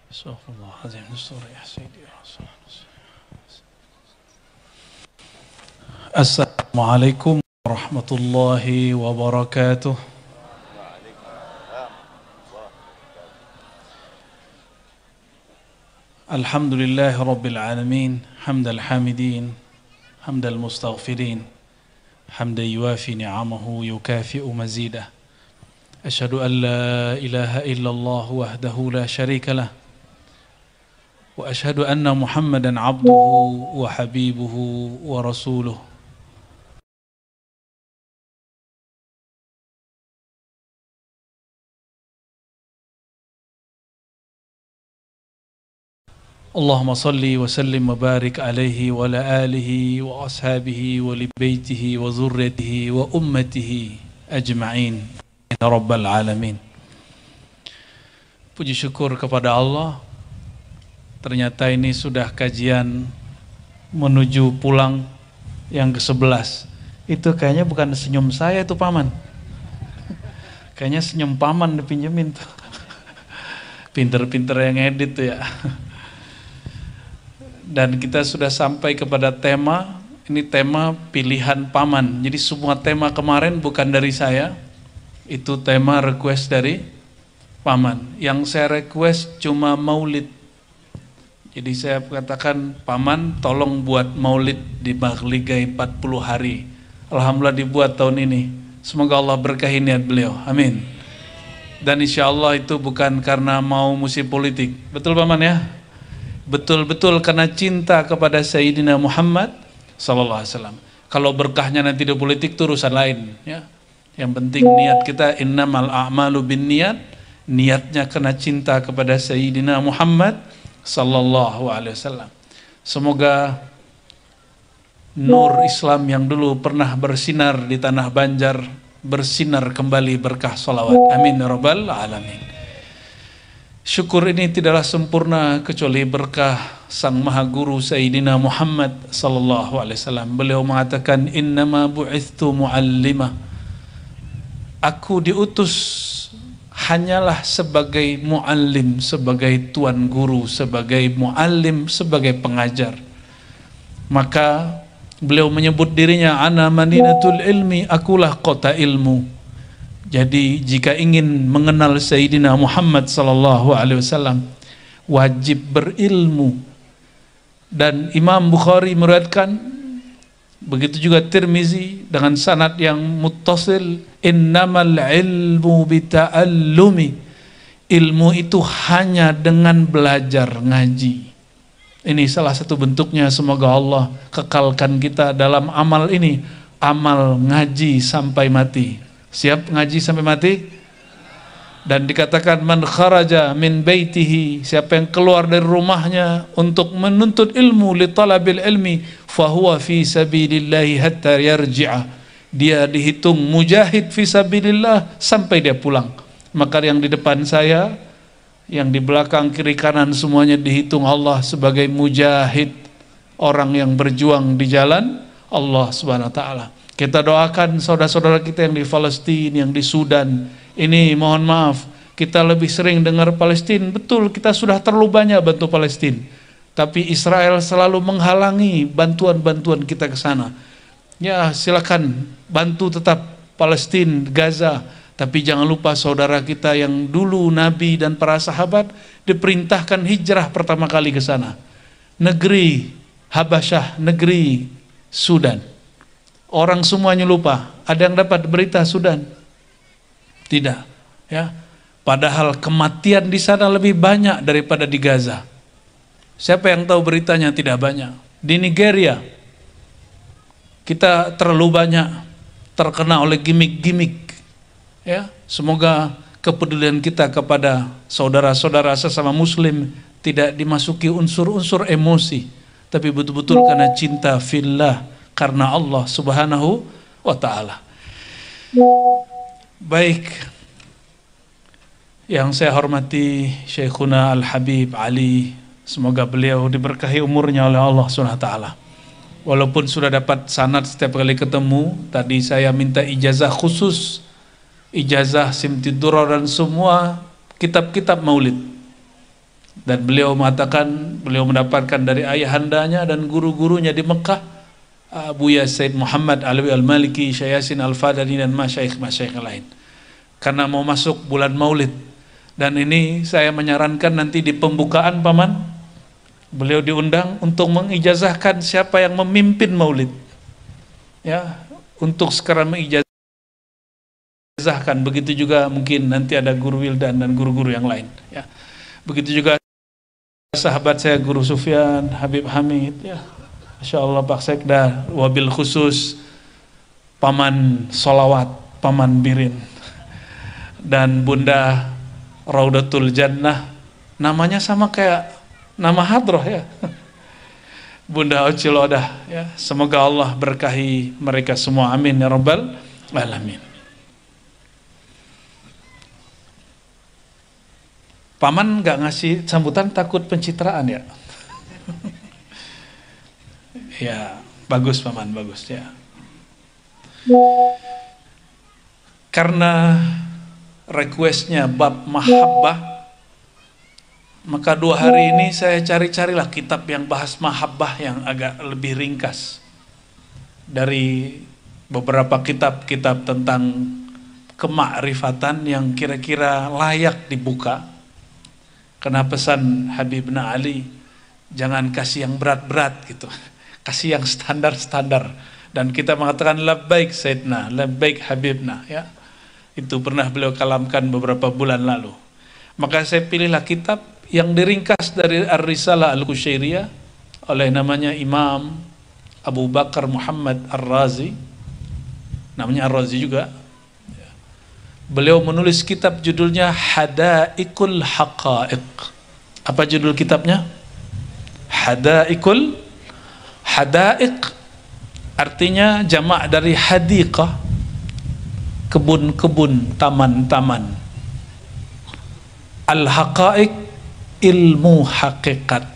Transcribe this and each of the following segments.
Astagfirullahaladzim. Ya Sayyidi ya Rasulullah. Assalamualaikum warahmatullahi wabarakatuh. Alhamdulillahi rabbil alamin. Hamdal hamidin, hamdal mustaghfirin, hamdan yuwafi ni'amahu yukafi'u mazidah. Asyhadu an la ilaha illallah wahdahu la syarika lah. Wa asyhadu anna Muhammadan abduhu wa habibuhu wa rasuluh. Allahumma salli wa sallim wa barik alaihi wa ala alihi wa ashabihi wa li baitihi wa zurriyatihi wa ummatihi ajma'in ya rabbal alamin. Puji syukur kepada Allah. Ternyata ini sudah kajian menuju pulang yang ke-11. Itu kayaknya bukan senyum saya itu paman. Kayaknya senyum paman dipinjemin tuh. Pinter-pinter yang edit tuh ya. Dan kita sudah sampai kepada tema, ini tema pilihan paman. Jadi semua tema kemarin bukan dari saya, itu tema request dari paman. Yang saya request cuma maulid. Jadi saya katakan, paman tolong buat maulid di Maghligai 40 hari. Alhamdulillah dibuat tahun ini. Semoga Allah berkahi niat beliau, amin. Dan insya Allah itu bukan karena mau musim politik. Betul paman ya? Betul-betul karena cinta kepada Sayyidina Muhammad sallallahu alaihi wasallam. Kalau berkahnya nanti di politik itu urusan lain ya. Yang penting niat kita, innamal a'malu binniyat, niatnya karena cinta kepada Sayyidina Muhammad sallallahu alaihi wasallam. Semoga nur Islam yang dulu pernah bersinar di tanah Banjar bersinar kembali berkah salawat. Amin ya rabbal alamin. Syukur ini tidaklah sempurna kecuali berkah Sang Maha Guru Sayyidina Muhammad sallallahu alaihi wasallam. Beliau mengatakan, innama bu'ithtu mu'allimah. Aku diutus hanyalah sebagai muallim, sebagai tuan guru, sebagai muallim, sebagai pengajar. Maka beliau menyebut dirinya ana madinatul ilmi, akulah kota ilmu. Jadi jika ingin mengenal Sayyidina Muhammad sallallahu alaihi wasallam wajib berilmu. Dan Imam Bukhari meriwayatkan, begitu juga Tirmizi dengan sanad yang muttasil, innamal ilmu bita'allumi. Ilmu itu hanya dengan belajar ngaji. Ini salah satu bentuknya. Semoga Allah kekalkan kita dalam amal ini, amal ngaji sampai mati. Siap ngaji sampai mati? Dan dikatakan man kharaja min baitihi, siapa yang keluar dari rumahnya untuk menuntut ilmu, li talabil ilmi, fahuwa fi sabilillahi hatta yarji'a. Dia dihitung mujahid fi sabilillah sampai dia pulang. Maka yang di depan saya, yang di belakang kiri kanan semuanya dihitung Allah sebagai mujahid, orang yang berjuang di jalan Allah Subhanahu wa taala. Kita doakan saudara-saudara kita yang di Palestina, yang di Sudan. Ini mohon maaf, kita lebih sering dengar Palestina. Betul, kita sudah terlalu banyak bantu Palestina. Tapi Israel selalu menghalangi bantuan-bantuan kita ke sana. Ya, silakan bantu tetap Palestina, Gaza. Tapi jangan lupa saudara kita yang dulu Nabi dan para sahabat diperintahkan hijrah pertama kali ke sana. Negeri Habasyah, negeri Sudan. Orang semuanya lupa. Ada yang dapat berita Sudan? Tidak, ya. Padahal kematian di sana lebih banyak daripada di Gaza. Siapa yang tahu beritanya? Tidak banyak. Di Nigeria kita terlalu banyak terkena oleh gimmick-gimmick. Ya, semoga kepedulian kita kepada saudara-saudara sesama muslim tidak dimasuki unsur-unsur emosi, tapi betul-betul karena cinta fillah, karena Allah Subhanahu wa ta'ala. Baik, yang saya hormati Syekhuna Al-Habib Ali, semoga beliau diberkahi umurnya oleh Allah Subhanahu wa ta'ala. Walaupun sudah dapat sanad setiap kali ketemu, tadi saya minta ijazah khusus, ijazah Simtidur dan semua kitab-kitab maulid. Dan beliau mengatakan beliau mendapatkan dari ayahandanya dan guru-gurunya di Mekah, Buya Said Muhammad Alawi Al-Maliki, Syekh Yasin Al-Fadani dan masyaikh-masyaikh lain. Karena mau masuk bulan Maulid, dan ini saya menyarankan nanti di pembukaan Paman, beliau diundang untuk mengijazahkan siapa yang memimpin Maulid. Ya, untuk sekarang mengijazahkan. Begitu juga mungkin nanti ada guru Wildan dan guru-guru yang lain. Ya, begitu juga sahabat saya Guru Sufyan, Habib Hamid, ya, Masya Allah Pak Sekda, wabil khusus Paman Solawat, Paman Birin, dan Bunda Raudatul Jannah, namanya sama kayak nama hadroh ya, Bunda Ocilodah, ya. Semoga Allah berkahi mereka semua, amin ya rabbal alamin. Paman nggak ngasih sambutan takut pencitraan ya? Ya, bagus Paman, bagus ya. Karena requestnya bab mahabbah, maka 2 hari ini saya cari-carilah kitab yang bahas mahabbah yang agak lebih ringkas dari beberapa kitab-kitab tentang kemakrifatan yang kira-kira layak dibuka. Karena pesan Habibna Ali, jangan kasih yang berat-berat gitu, kasih yang standar-standar. Dan kita mengatakan labbaik Sayyidina, labbaik Habibna, ya. Itu pernah beliau kalamkan beberapa bulan lalu. Maka saya pilihlah kitab yang diringkas dari Ar-Risalah Al-Qushairiyah oleh namanya Imam Abu Bakar Muhammad Ar-Razi, namanya Ar-Razi juga. Beliau menulis kitab judulnya Hadaikul Haqaiq. Apa judul kitabnya? Hadaikul Hadaik, artinya jamak dari hadiqah, kebun-kebun, taman-taman. Al-Haqaiq, ilmu hakikat.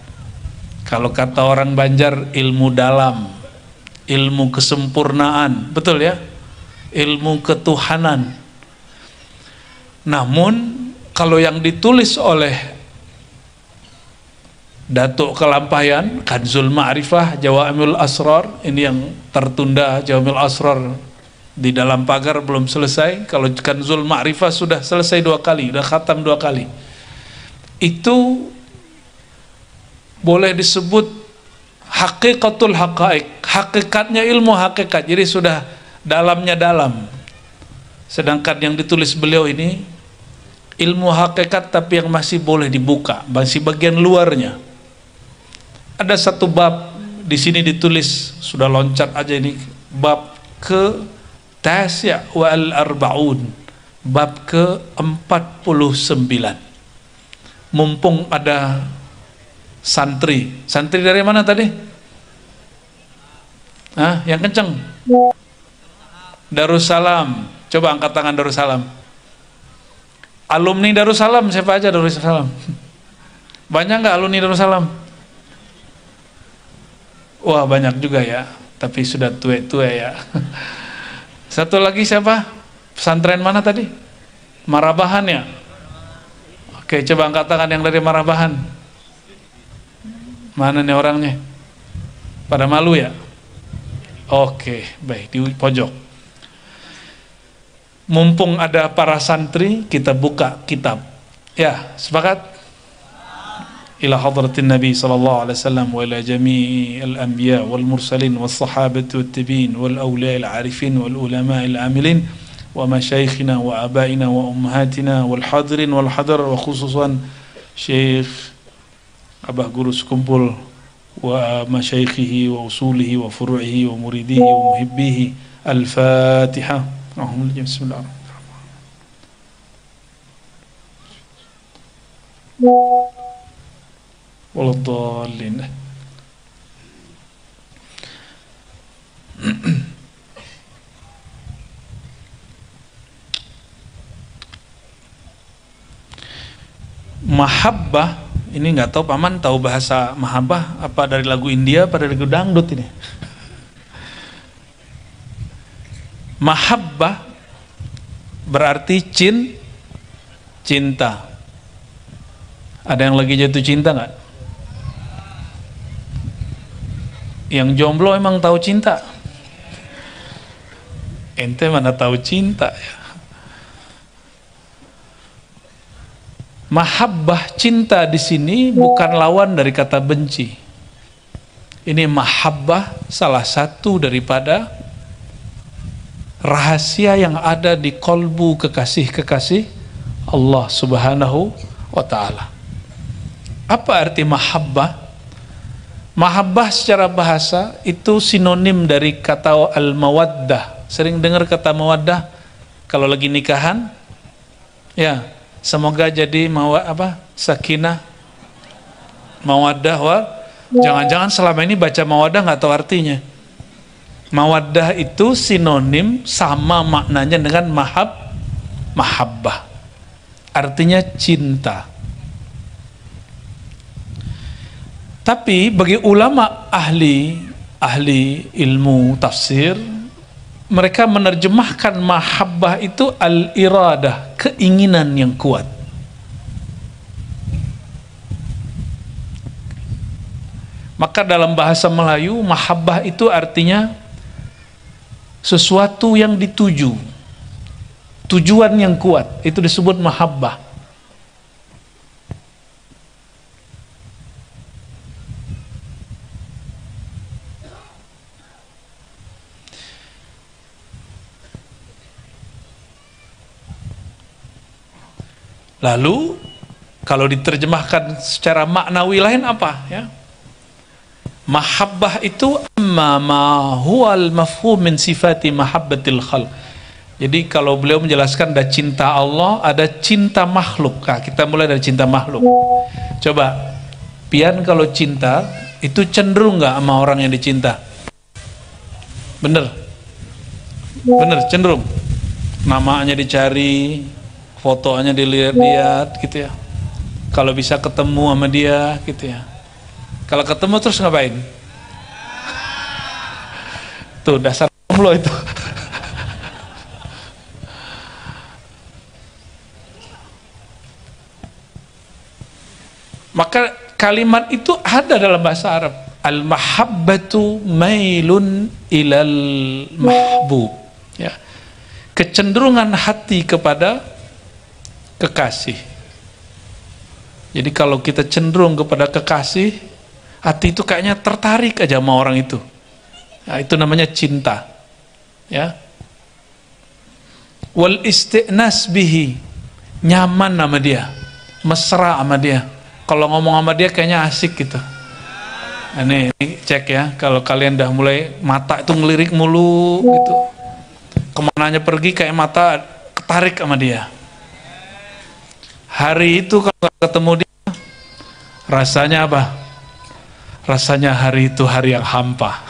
Kalau kata orang Banjar, ilmu dalam, ilmu kesempurnaan, betul ya? Ilmu ketuhanan. Namun kalau yang ditulis oleh Datuk Kelampayan, Kanzul Ma'rifah, Jawamil Asrar, ini yang tertunda, Jawamil Asrar di dalam pagar belum selesai. Kalau Kanzul Ma'rifah sudah selesai 2 kali, sudah khatam 2 kali. Itu boleh disebut Haqiqatul Haqaiq, hakikatnya ilmu hakikat, jadi sudah dalamnya dalam. Sedangkan yang ditulis beliau ini ilmu hakikat tapi yang masih boleh dibuka, masih bagian luarnya. Ada satu bab di sini ditulis, sudah loncat aja ini, bab ke Tasya wal Arbaun, bab ke 49. Mumpung ada santri dari mana tadi? Yang kenceng. Darussalam. Coba angkat tangan Darussalam. Alumni Darussalam siapa aja Darussalam? Banyak nggak alumni Darussalam? Wah banyak juga ya, tapi sudah tua-tua ya. Satu lagi siapa? Pesantren mana tadi? Marabahan ya? Oke, coba angkat tangan yang dari Marabahan. Mana nih orangnya? Pada malu ya? Oke, baik, di pojok. Mumpung ada para santri, kita buka kitab. Ya, sepakat? Ila hadratin Nabi sallallahu alaihi wasallam wa ila jami'il anbiya wal mursalin was sahabati wat tabi'in wal awliya al arifin wal ulama al amilin wa masyayikhina wa abaina wa ummahatina wal hadirin wal hadar wa khususan Syekh Abah Guru Sekumpul wa masyayikhihi wa usulihi wa furu'ihi wa muridihi wa muhibbihi. Al-Fatihah. Bismillahirrahmanirrahim. Waladhdallin. Mahabbah ini nggak tahu Paman tahu bahasa mahabbah apa dari lagu India apa dari lagu dangdut ini? Mahabbah berarti cinta. Ada yang lagi jatuh cinta nggak? Yang jomblo emang tahu cinta? Ente mana tahu cinta ya? Mahabbah, cinta di sini bukan lawan dari kata benci. Ini mahabbah salah satu daripada rahasia yang ada di kolbu kekasih-kekasih Allah Subhanahu wa ta'ala. Apa arti mahabbah? Mahabbah secara bahasa itu sinonim dari kata al-mawaddah. Sering dengar kata mawaddah kalau lagi nikahan? Ya, semoga jadi sakinah, mawaddah. Jangan-jangan selama ini baca mawaddah nggak tahu artinya. Mawaddah itu sinonim sama maknanya dengan mahabbah. Artinya cinta. Tapi bagi ulama ahli ilmu tafsir, mereka menerjemahkan mahabbah itu al-iradah, keinginan yang kuat. Maka dalam bahasa Melayu, mahabbah itu artinya sesuatu yang dituju, tujuan yang kuat, itu disebut mahabbah. Lalu kalau diterjemahkan secara maknawi lain apa ya? Mahabbah itu amma ma huwal mafhum min sifati mahabbatil khalq. Jadi kalau beliau menjelaskan ada cinta Allah, ada cinta makhluk. Nah, kita mulai dari cinta makhluk. Coba, pian kalau cinta itu cenderung nggak sama orang yang dicinta? Bener? Bener, cenderung. Namanya dicari, fotonya dilihat-lihat gitu ya. Kalau bisa ketemu sama dia gitu ya. Kalau ketemu terus ngapain? Tuh dasar lo itu. Maka kalimat itu ada dalam bahasa Arab. Al-mahabbatu mailun ilal mahbub. Ya. Kecenderungan hati kepada kekasih. Jadi kalau kita cenderung kepada kekasih, hati itu kayaknya tertarik aja sama orang itu. Nah, itu namanya cinta. Ya. Wal isti'nas bihi, nyaman sama dia, mesra sama dia. Kalau ngomong sama dia kayaknya asik gitu. Nah, ini cek ya, kalau kalian udah mulai mata itu ngelirik mulu gitu. Kemananya pergi kayak mata ketarik sama dia. Hari itu kalau ketemu dia, rasanya apa? Rasanya hari itu hari yang hampa.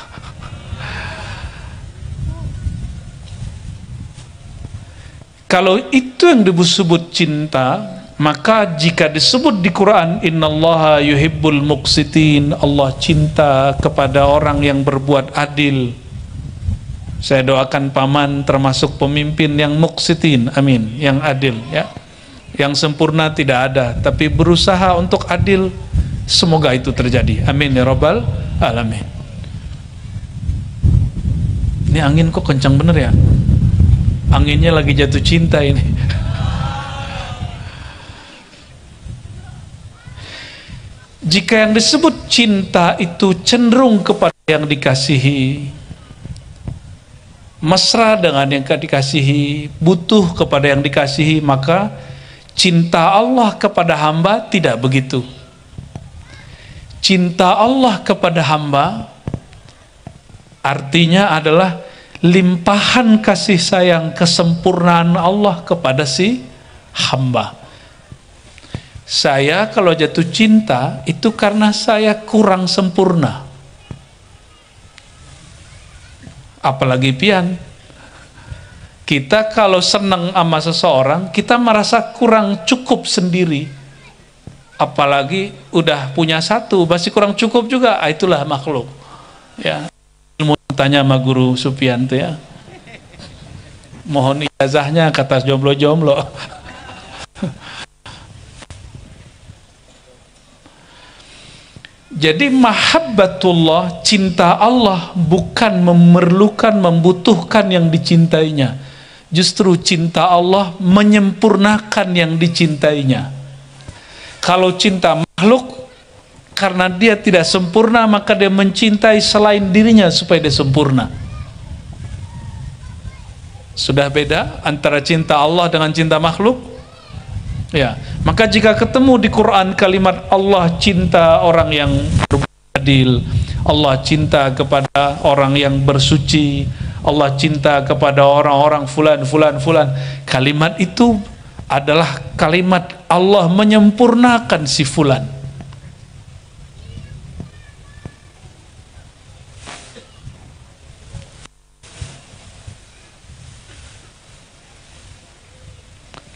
Kalau itu yang disebut cinta, maka jika disebut di Quran innallaha yuhibbul muqsitin, Allah cinta kepada orang yang berbuat adil. Saya doakan paman termasuk pemimpin yang muqsitin, amin, yang adil ya. Yang sempurna tidak ada, tapi berusaha untuk adil. Semoga itu terjadi, amin ya rabbal alamin. Ini angin kok kencang bener ya? Anginnya lagi jatuh cinta ini. Jika yang disebut cinta itu cenderung kepada yang dikasihi, mesra dengan yang dikasihi, butuh kepada yang dikasihi, maka cinta Allah kepada hamba tidak begitu. Cinta Allah kepada hamba artinya adalah limpahan kasih sayang, kesempurnaan Allah kepada si hamba. Saya kalau jatuh cinta itu karena saya kurang sempurna. Apalagi pian, kita kalau senang sama seseorang, kita merasa kurang cukup sendiri. Apalagi udah punya satu, masih kurang cukup juga. Itulah makhluk. Ya, ilmu tanya sama guru Supianto ya. Mohon ijazahnya kata jomblo-jomblo. Jadi mahabbatullah, cinta Allah, bukan memerlukan, membutuhkan yang dicintainya. Justru cinta Allah menyempurnakan yang dicintainya. Kalau cinta makhluk, karena dia tidak sempurna, maka dia mencintai selain dirinya supaya dia sempurna. Sudah beda antara cinta Allah dengan cinta makhluk? Ya, maka jika ketemu di Quran kalimat Allah cinta orang yang beradil, Allah cinta kepada orang yang bersuci, Allah cinta kepada orang-orang fulan, kalimat itu adalah kalimat Allah menyempurnakan si fulan.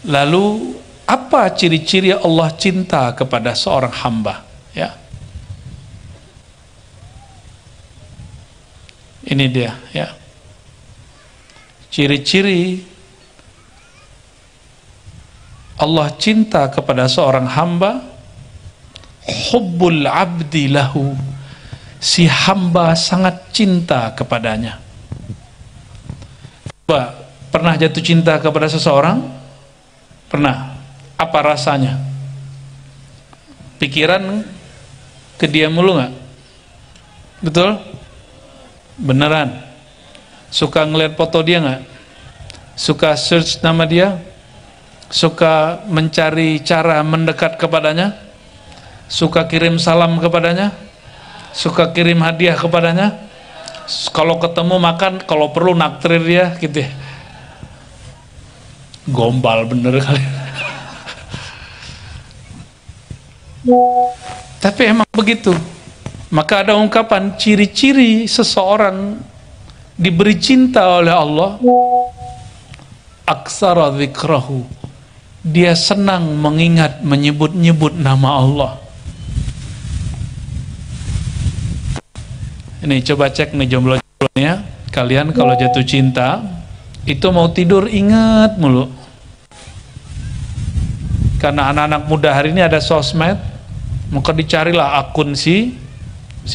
Lalu apa ciri-ciri Allah cinta kepada seorang hamba? Ya, ini dia. Ya, ciri-ciri Allah cinta kepada seorang hamba, hubbul abdi lahu, si hamba sangat cinta kepadanya. Coba, pernah jatuh cinta kepada seseorang? Pernah. Apa rasanya? Pikiran ke dia mulu nggak? Betul? Beneran? Suka ngeliat foto dia nggak? Suka search nama dia? Suka mencari cara mendekat kepadanya? Suka kirim salam kepadanya? Suka kirim hadiah kepadanya? Kalau ketemu makan, kalau perlu naktrir dia gitu ya. Gombal bener kali. Tapi emang begitu. Maka ada ungkapan ciri-ciri seseorang diberi cinta oleh Allah, aksara dzikrahu, dia senang mengingat, menyebut-nyebut nama Allah. Ini coba cek nih jomblo-jomblonya, kalian kalau jatuh cinta itu mau tidur ingat mulu. Karena anak-anak muda hari ini ada sosmed, maka dicarilah akun si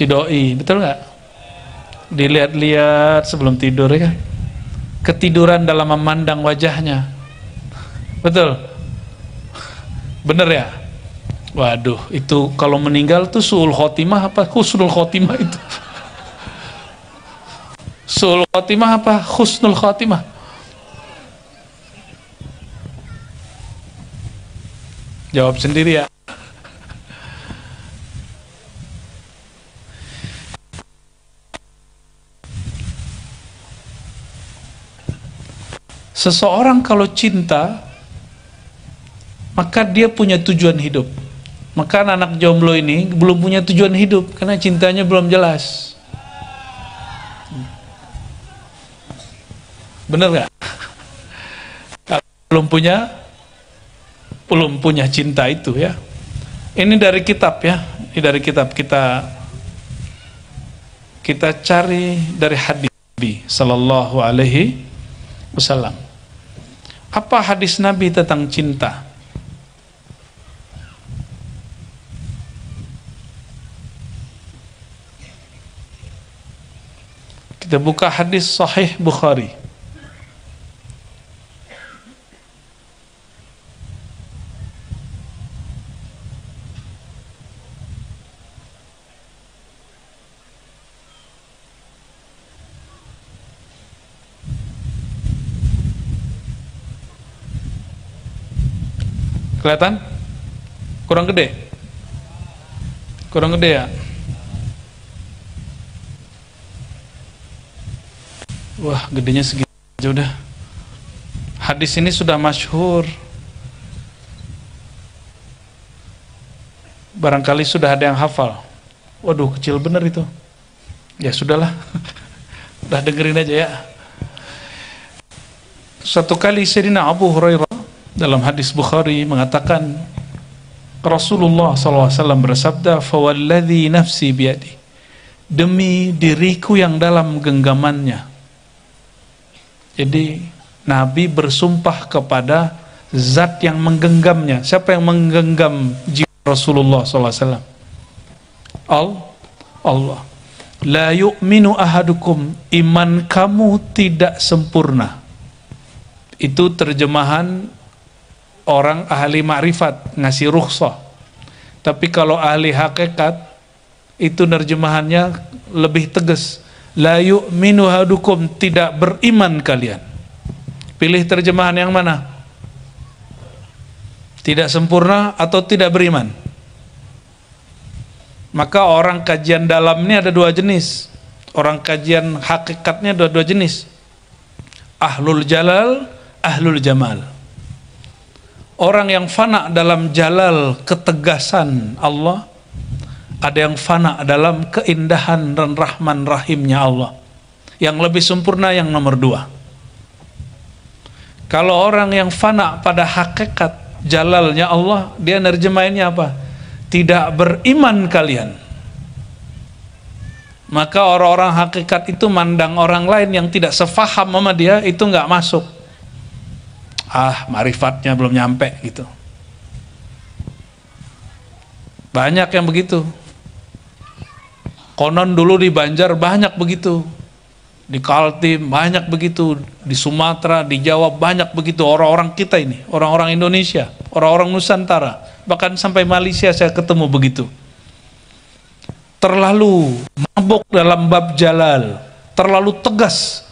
doi, betul nggak? Dilihat-lihat sebelum tidur ya. Ketiduran dalam memandang wajahnya. Betul? Bener ya? Waduh, itu kalau meninggal tuh suul khotimah apa husnul khotimah itu? Suul khotimah apa husnul khotimah? Jawab sendiri ya. Seseorang kalau cinta, maka dia punya tujuan hidup. Maka anak jomblo ini belum punya tujuan hidup karena cintanya belum jelas. Bener gak? Belum punya cinta itu ya. Ini dari kitab ya. Ini dari kitab kita cari dari hadis Nabi sallallahu alaihi wasallam. Apa hadis Nabi tentang cinta? Kita buka hadis Sahih Bukhari. Kelihatan? Kurang gede? Kurang gede ya? Wah, gedenya segitu aja udah. Hadis ini sudah masyhur. Barangkali sudah ada yang hafal. Waduh, kecil bener itu. Ya sudahlah. Udah dengerin aja ya. Satu kali Sayyidina Abu Hurairah dalam hadis Bukhari mengatakan, Rasulullah SAW bersabda, "Fawalladzi nafsi biyadi." Demi diriku yang dalam genggamannya. Jadi Nabi bersumpah kepada zat yang menggenggamnya. Siapa yang menggenggam jiwa Rasulullah SAW? Allah. La yu'minu ahadukum, iman kamu tidak sempurna. Itu terjemahan orang ahli ma'rifat, ngasih rukhsah. Tapi kalau ahli hakikat, itu nerjemahannya lebih tegas. La yu'minu ahadukum, tidak beriman kalian. Pilih terjemahan yang mana? Tidak sempurna atau tidak beriman? Maka orang kajian dalam ini ada dua jenis. Orang kajian hakikatnya ada dua jenis. Ahlul jalal, ahlul jamal. Orang yang fana dalam jalal ketegasan Allah, ada yang fana dalam keindahan dan rahman rahimnya Allah. Yang lebih sempurna yang nomor dua. Kalau orang yang fana pada hakikat jalalnya Allah, dia nerjemahinnya apa? Tidak beriman kalian. Maka orang-orang hakikat itu mandang orang lain yang tidak sefaham sama dia, itu nggak masuk. Marifatnya belum nyampe gitu. Banyak yang begitu. Konon dulu di Banjar banyak begitu, di Kaltim banyak begitu, di Sumatera, di Jawa banyak begitu. Orang-orang kita ini, orang-orang Indonesia, orang-orang Nusantara, bahkan sampai Malaysia saya ketemu begitu. Terlalu mabuk dalam bab jalal, terlalu tegas.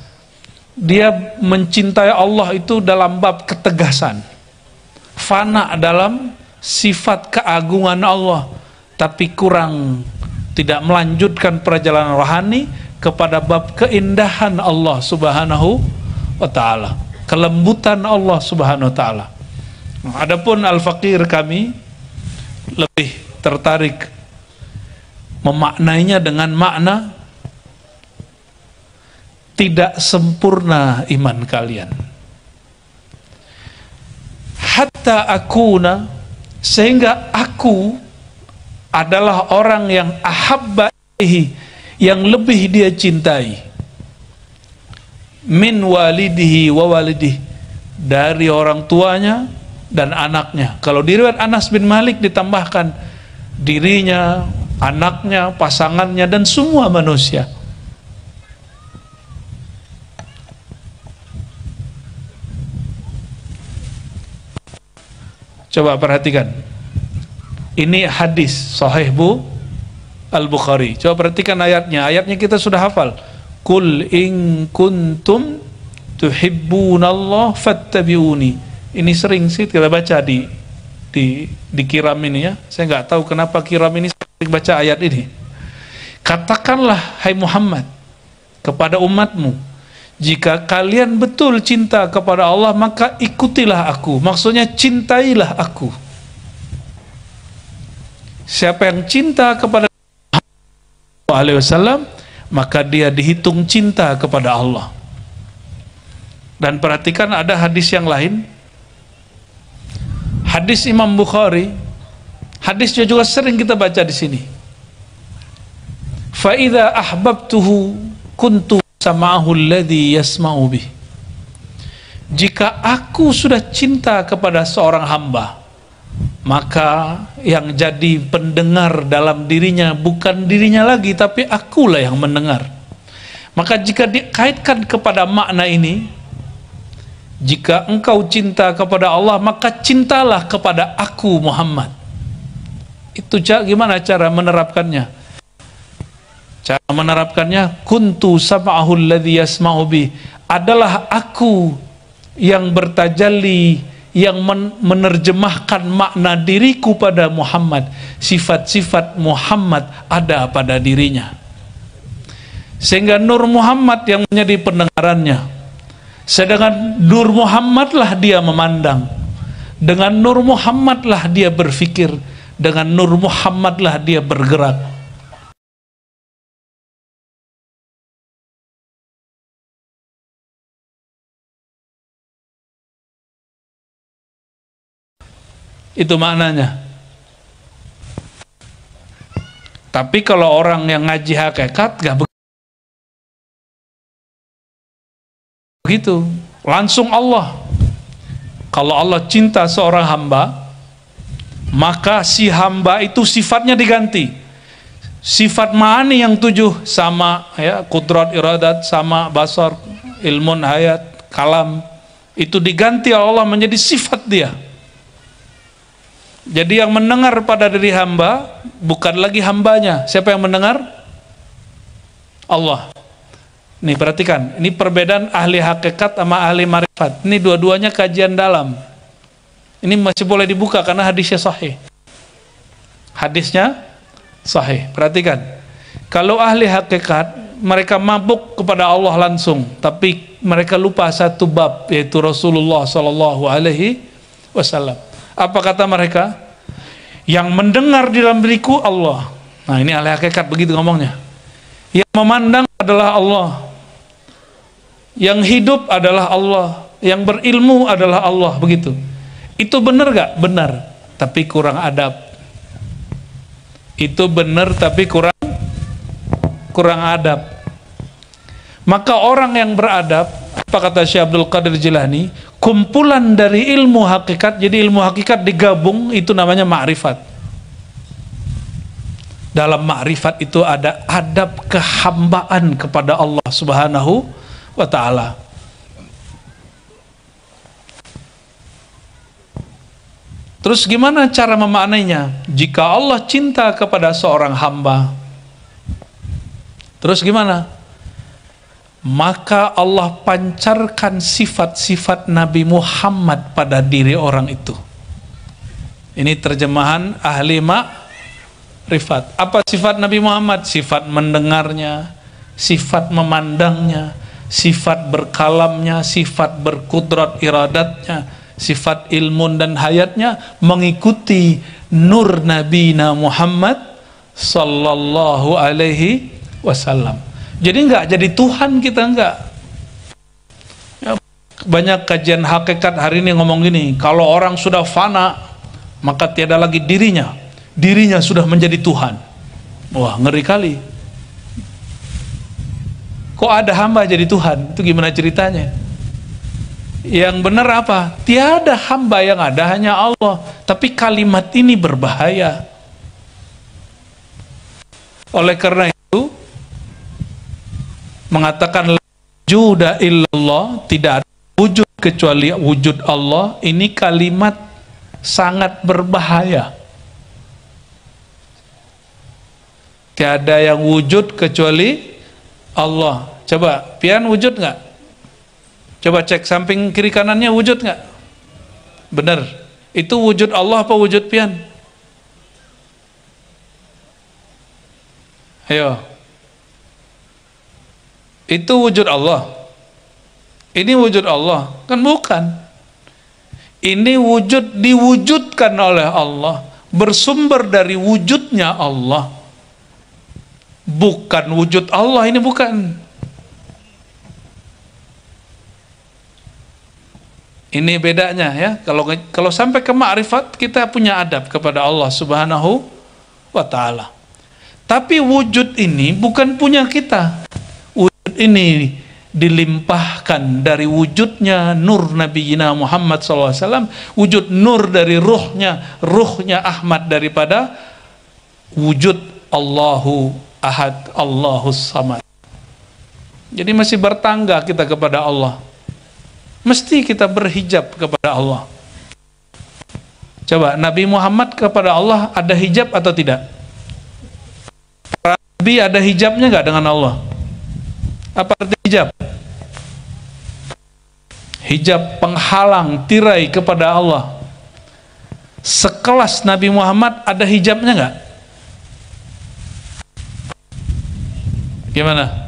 Dia mencintai Allah itu dalam bab ketegasan, fana dalam sifat keagungan Allah, tapi kurang, tidak melanjutkan perjalanan rohani kepada bab keindahan Allah subhanahu wa ta'ala, kelembutan Allah subhanahu wa ta'ala. Adapun al-faqir kami lebih tertarik memaknainya dengan makna tidak sempurna iman kalian. Hatta akuna, sehingga aku adalah orang yang ahabba ilaihi, yang lebih dia cintai, min walidihi wa walidih, dari orang tuanya dan anaknya. Kalau di riwayat Anas bin Malik ditambahkan dirinya, anaknya, pasangannya, dan semua manusia. Coba perhatikan, ini hadis sahih Al-Bukhari. Coba perhatikan ayatnya. Ayatnya kita sudah hafal. Qul in kuntum tuhibbunallah fattabi'uni. Ini sering sih kita baca di kiram ini ya. Saya nggak tahu kenapa kiram ini sering baca ayat ini. Katakanlah hai Muhammad kepada umatmu, jika kalian betul cinta kepada Allah, maka ikutilah aku. Maksudnya cintailah aku. Siapa yang cinta kepada SAW, maka dia dihitung cinta kepada Allah. Dan perhatikan ada hadis yang lain, hadis Imam Bukhari, hadisnya juga sering kita baca di sini. Fa idza ahbabtuhu kuntu sama'ahu alladhi yasma'u bih. Jika aku sudah cinta kepada seorang hamba, maka yang jadi pendengar dalam dirinya bukan dirinya lagi, tapi akulah yang mendengar. Maka jika dikaitkan kepada makna ini, jika engkau cinta kepada Allah, maka cintalah kepada aku Muhammad. Itu gimana cara menerapkannya? Cara menerapkannya, kuntu sam'ahu alladhi yasma'u bi, adalah aku yang bertajalli, yang menerjemahkan makna diriku pada Muhammad. Sifat-sifat Muhammad ada pada dirinya, sehingga Nur Muhammad yang menjadi pendengarannya. Sedangkan Nur Muhammadlah dia memandang, dengan Nur Muhammadlah dia berfikir, dengan Nur Muhammadlah dia bergerak. Itu maknanya. Tapi kalau orang yang ngaji hakikat gak begitu, langsung Allah. Kalau Allah cinta seorang hamba, maka si hamba itu sifatnya diganti. Sifat ma'ani yang 7 sama, ya, kudrat, iradat, sama, basar, ilmun, hayat, kalam, itu diganti oleh Allah menjadi sifat dia. Jadi yang mendengar pada diri hamba bukan lagi hambanya. Siapa yang mendengar? Allah. Nih perhatikan, ini perbedaan ahli hakikat sama ahli marifat. Ini dua-duanya kajian dalam. Ini masih boleh dibuka karena hadisnya sahih. Hadisnya sahih. Perhatikan, kalau ahli hakikat mereka mabuk kepada Allah langsung, tapi mereka lupa satu bab, yaitu Rasulullah Sallallahu Alaihi Wasallam. Apa kata mereka? Yang mendengar di dalam diriku Allah. Nah, ini ahli hakikat begitu ngomongnya. Yang memandang adalah Allah, yang hidup adalah Allah, yang berilmu adalah Allah, begitu. Itu benar gak? Benar, tapi kurang adab. Itu benar tapi kurang adab. Maka orang yang beradab, apa kata Syekh Abdul Qadir Jilani, kumpulan dari ilmu hakikat, jadi ilmu hakikat digabung, itu namanya ma'rifat. Dalam ma'rifat itu ada adab kehambaan kepada Allah Subhanahu wa ta'ala. Terus gimana cara memaknainya? Jika Allah cinta kepada seorang hamba, terus gimana? Maka Allah pancarkan sifat-sifat Nabi Muhammad pada diri orang itu. Ini terjemahan ahli ma'rifat. Apa sifat Nabi Muhammad? Sifat mendengarnya, sifat memandangnya, sifat berkalamnya, sifat berkudrat iradatnya, sifat ilmun dan hayatnya mengikuti nur Nabi Muhammad Sallallahu Alaihi Wasallam. Jadi enggak jadi Tuhan kita, enggak. Ya, banyak kajian hakikat hari ini ngomong gini, kalau orang sudah fana maka tiada lagi dirinya, dirinya sudah menjadi Tuhan. Wah, ngeri kali. Kok ada hamba jadi Tuhan? Itu gimana ceritanya? Yang benar apa? Tiada hamba yang ada, hanya Allah. Tapi kalimat ini berbahaya. Oleh karena itu, mengatakan la wujuda illallah, tidak ada wujud kecuali wujud Allah, ini kalimat sangat berbahaya. Tiada yang wujud kecuali Allah. Coba, pian wujud nggak? Coba cek samping kiri kanannya, wujud nggak? Benar. Itu wujud Allah apa wujud pian? Ayo. Itu wujud Allah. Ini wujud Allah. Kan bukan. Ini wujud diwujudkan oleh Allah, bersumber dari wujudnya Allah. Bukan wujud Allah, ini bukan. Ini bedanya ya. Kalau sampai ke ma'rifat, kita punya adab kepada Allah Subhanahu wa ta'ala. Tapi wujud ini bukan punya kita. Wujud ini dilimpahkan dari wujudnya nur Nabi Muhammad SAW, wujud nur dari ruhnya Ahmad, daripada wujud Allahu Ahad, Allahus Samad. Jadi masih bertangga kita kepada Allah. Mesti kita berhijab kepada Allah. Coba, Nabi Muhammad kepada Allah ada hijab atau tidak? Nabi ada hijabnya nggak dengan Allah? Apa arti hijab? Hijab penghalang, tirai kepada Allah. Sekelas Nabi Muhammad ada hijabnya nggak? Gimana?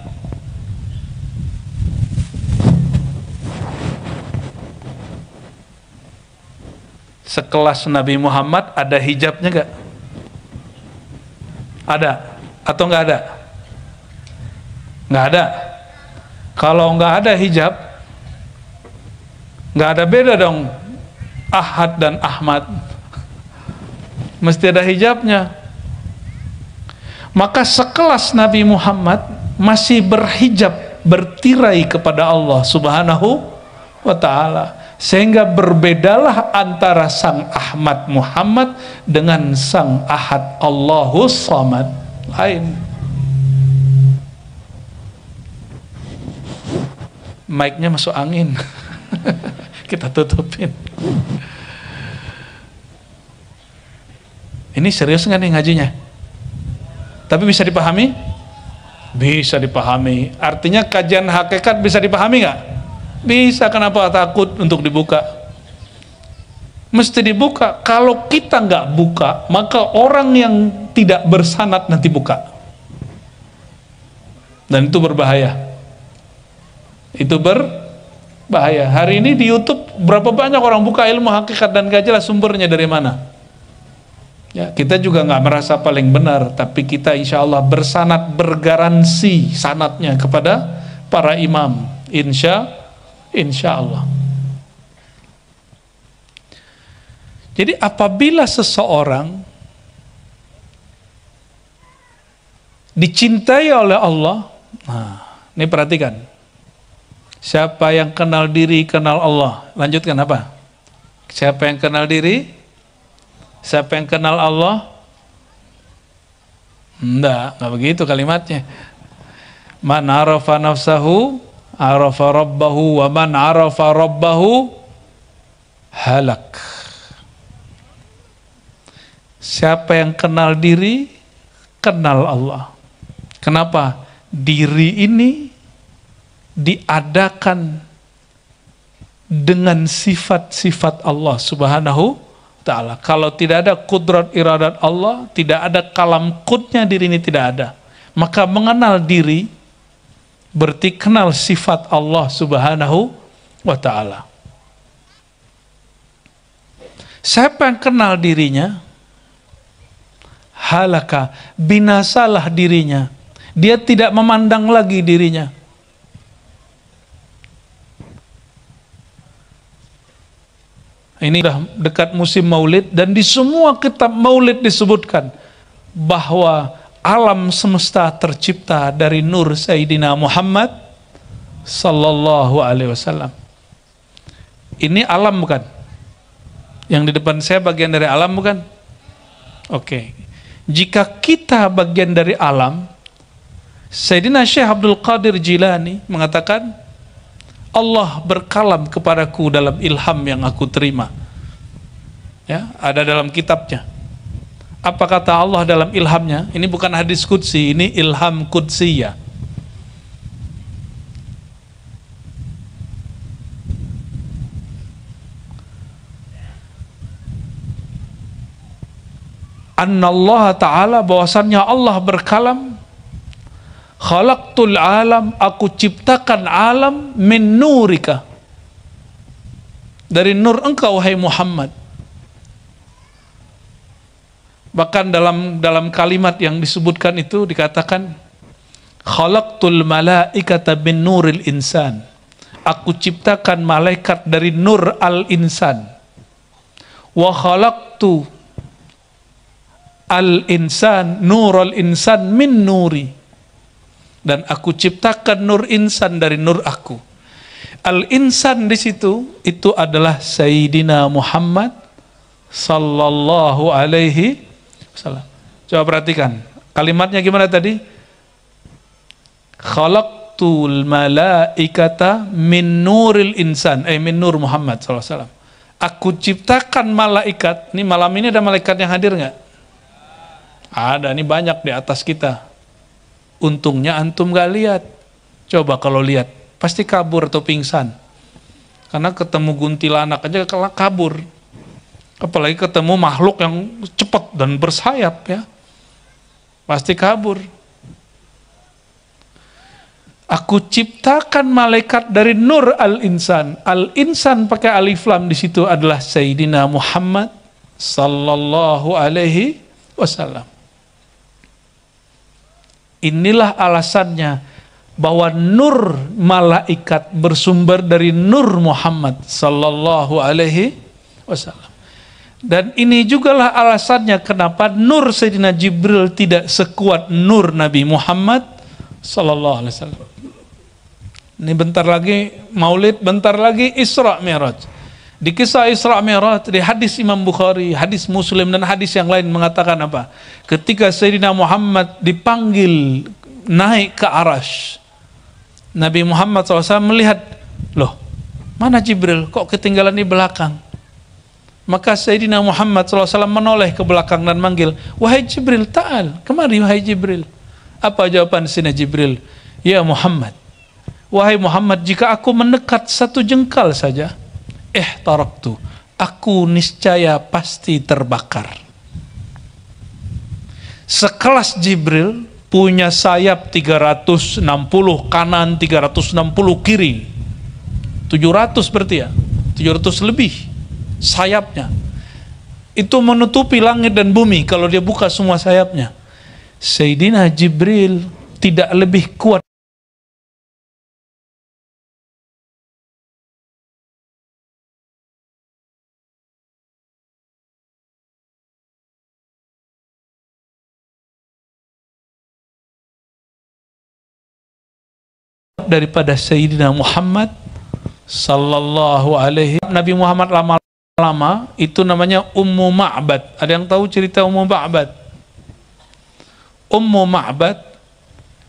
Sekelas Nabi Muhammad ada hijabnya nggak? Ada atau nggak ada? Nggak ada. Kalau nggak ada hijab, nggak ada beda dong Ahad dan Ahmad. Mesti ada hijabnya. Maka sekelas Nabi Muhammad masih berhijab, bertirai kepada Allah Subhanahu wa ta'ala. Sehingga berbedalah antara sang Ahmad Muhammad dengan sang Ahad Allahus Samad. lain. Mic-nya masuk angin. Kita tutupin. Ini serius nggak nih ngajinya? Tapi bisa dipahami? Bisa dipahami. Artinya kajian hakikat bisa dipahami nggak? Bisa. Kenapa takut untuk dibuka? Mesti dibuka. Kalau kita nggak buka, maka orang yang tidak bersanad nanti buka. Dan itu berbahaya. Itu berbahaya. Hari ini di YouTube berapa banyak orang buka ilmu hakikat dan gak jelas sumbernya dari mana. Ya, kita juga nggak merasa paling benar, tapi kita insya Allah bersanad, bergaransi sanadnya kepada para imam. Insya Allah. Jadi apabila seseorang dicintai oleh Allah, nah, ini perhatikan. Siapa yang kenal diri, kenal Allah. Lanjutkan apa? Siapa yang kenal diri? Siapa yang kenal Allah? Enggak begitu kalimatnya. Man arafa nafsahu, arafa rabbahu, wa man arafa rabbahu, halak. Siapa yang kenal diri, kenal Allah. Kenapa? Diri ini diadakan dengan sifat-sifat Allah Subhanahu Ta'ala. Kalau tidak ada kudrat iradat Allah, tidak ada kalam kudnya, diri ini tidak ada. Maka mengenal diri berarti kenal sifat Allah Subhanahu wa Ta'ala. Siapa yang kenal dirinya, halaka, binasalah dirinya. Dia tidak memandang lagi dirinya. Ini sudah dekat musim maulid, dan di semua kitab maulid disebutkan bahwa alam semesta tercipta dari nur Sayyidina Muhammad sallallahu alaihi wasallam. Ini alam bukan? Yang di depan saya bagian dari alam bukan? Oke. Jika kita bagian dari alam, Sayyidina Syekh Abdul Qadir Jilani mengatakan, Allah berkalam kepadaku dalam ilham yang aku terima. Ya, ada dalam kitabnya. Apa kata Allah dalam ilhamnya? Ini bukan hadis qudsi, ini ilham qudsiyah. Annallaha ta'ala, bahwasannya Allah berkalam, khalaqtul alam, aku ciptakan alam min nurika, dari nur engkau wahai Muhammad. Bahkan dalam kalimat yang disebutkan itu dikatakan khalaqtul malaikata bin nuril insan, aku ciptakan malaikat dari nur al insan. Wa khalaqtu al insan nurul insan min nuri, dan aku ciptakan nur insan dari nur aku. Al-insan di situ itu adalah Sayyidina Muhammad sallallahu alaihi wasallam. Coba perhatikan kalimatnya gimana tadi? Khalaqtul malaikata min nuril insan, min nur Muhammad sallallahu alaihi wasallam. Aku ciptakan malaikat. Ini malam ini ada malaikat yang hadir nggak? Ada, ini banyak di atas kita. Untungnya antum gak lihat. Coba kalau lihat, pasti kabur atau pingsan. Karena ketemu kuntilanak aja kabur. Apalagi ketemu makhluk yang cepat dan bersayap, ya. Pasti kabur. Aku ciptakan malaikat dari nur al-insan. Al-insan pakai alif lam di situ adalah Sayyidina Muhammad sallallahu alaihi wasallam. Inilah alasannya bahwa nur malaikat bersumber dari nur Muhammad sallallahu alaihi wasallam. Dan ini jugalah alasannya kenapa nur Sayyidina Jibril tidak sekuat nur Nabi Muhammad sallallahu alaihi wasallam. Ini bentar lagi Maulid, bentar lagi Isra Mi'raj. Di kisah Isra Mi'raj, di hadis Imam Bukhari, hadis Muslim dan hadis yang lain mengatakan apa? Ketika Sayyidina Muhammad dipanggil naik ke Arash, Nabi Muhammad SAW melihat, loh, mana Jibril? Kok ketinggalan di belakang? Maka Sayyidina Muhammad SAW menoleh ke belakang dan manggil, wahai Jibril, ta'al, kemari wahai Jibril. Apa jawaban Sayyidina Jibril? Ya Muhammad, wahai Muhammad, jika aku mendekat satu jengkal saja, taraktu, aku niscaya pasti terbakar. Sekelas Jibril punya sayap 360 kanan, 360 kiri, 700 berarti ya, 700 lebih sayapnya. Itu menutupi langit dan bumi kalau dia buka semua sayapnya. Sayyidina Jibril tidak lebih kuat daripada Sayyidina Muhammad sallallahu alaihi. Nabi Muhammad lama-lama itu namanya Ummu Ma'bad. Ada yang tahu cerita Ummu Ma'bad? Ummu Ma'bad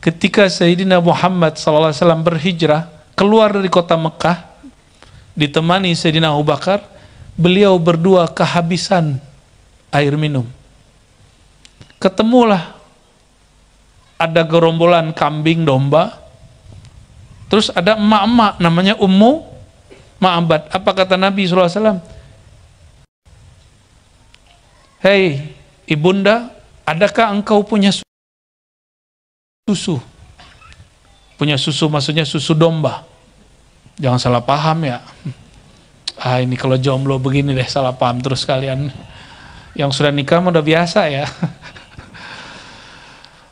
ketika Sayyidina Muhammad sallallahu alaihi wasallam berhijrah keluar dari kota Mekah ditemani Sayyidina Abu Bakar, beliau berdua kehabisan air minum. Ketemulah ada gerombolan kambing domba. Terus ada emak-emak namanya Ummu Ma'bad. Apa kata Nabi SAW? Hei ibunda, adakah engkau punya susu? Punya susu maksudnya susu domba. Jangan salah paham ya. Ini kalau jomblo begini deh, salah paham terus kalian. Yang sudah nikah udah biasa ya.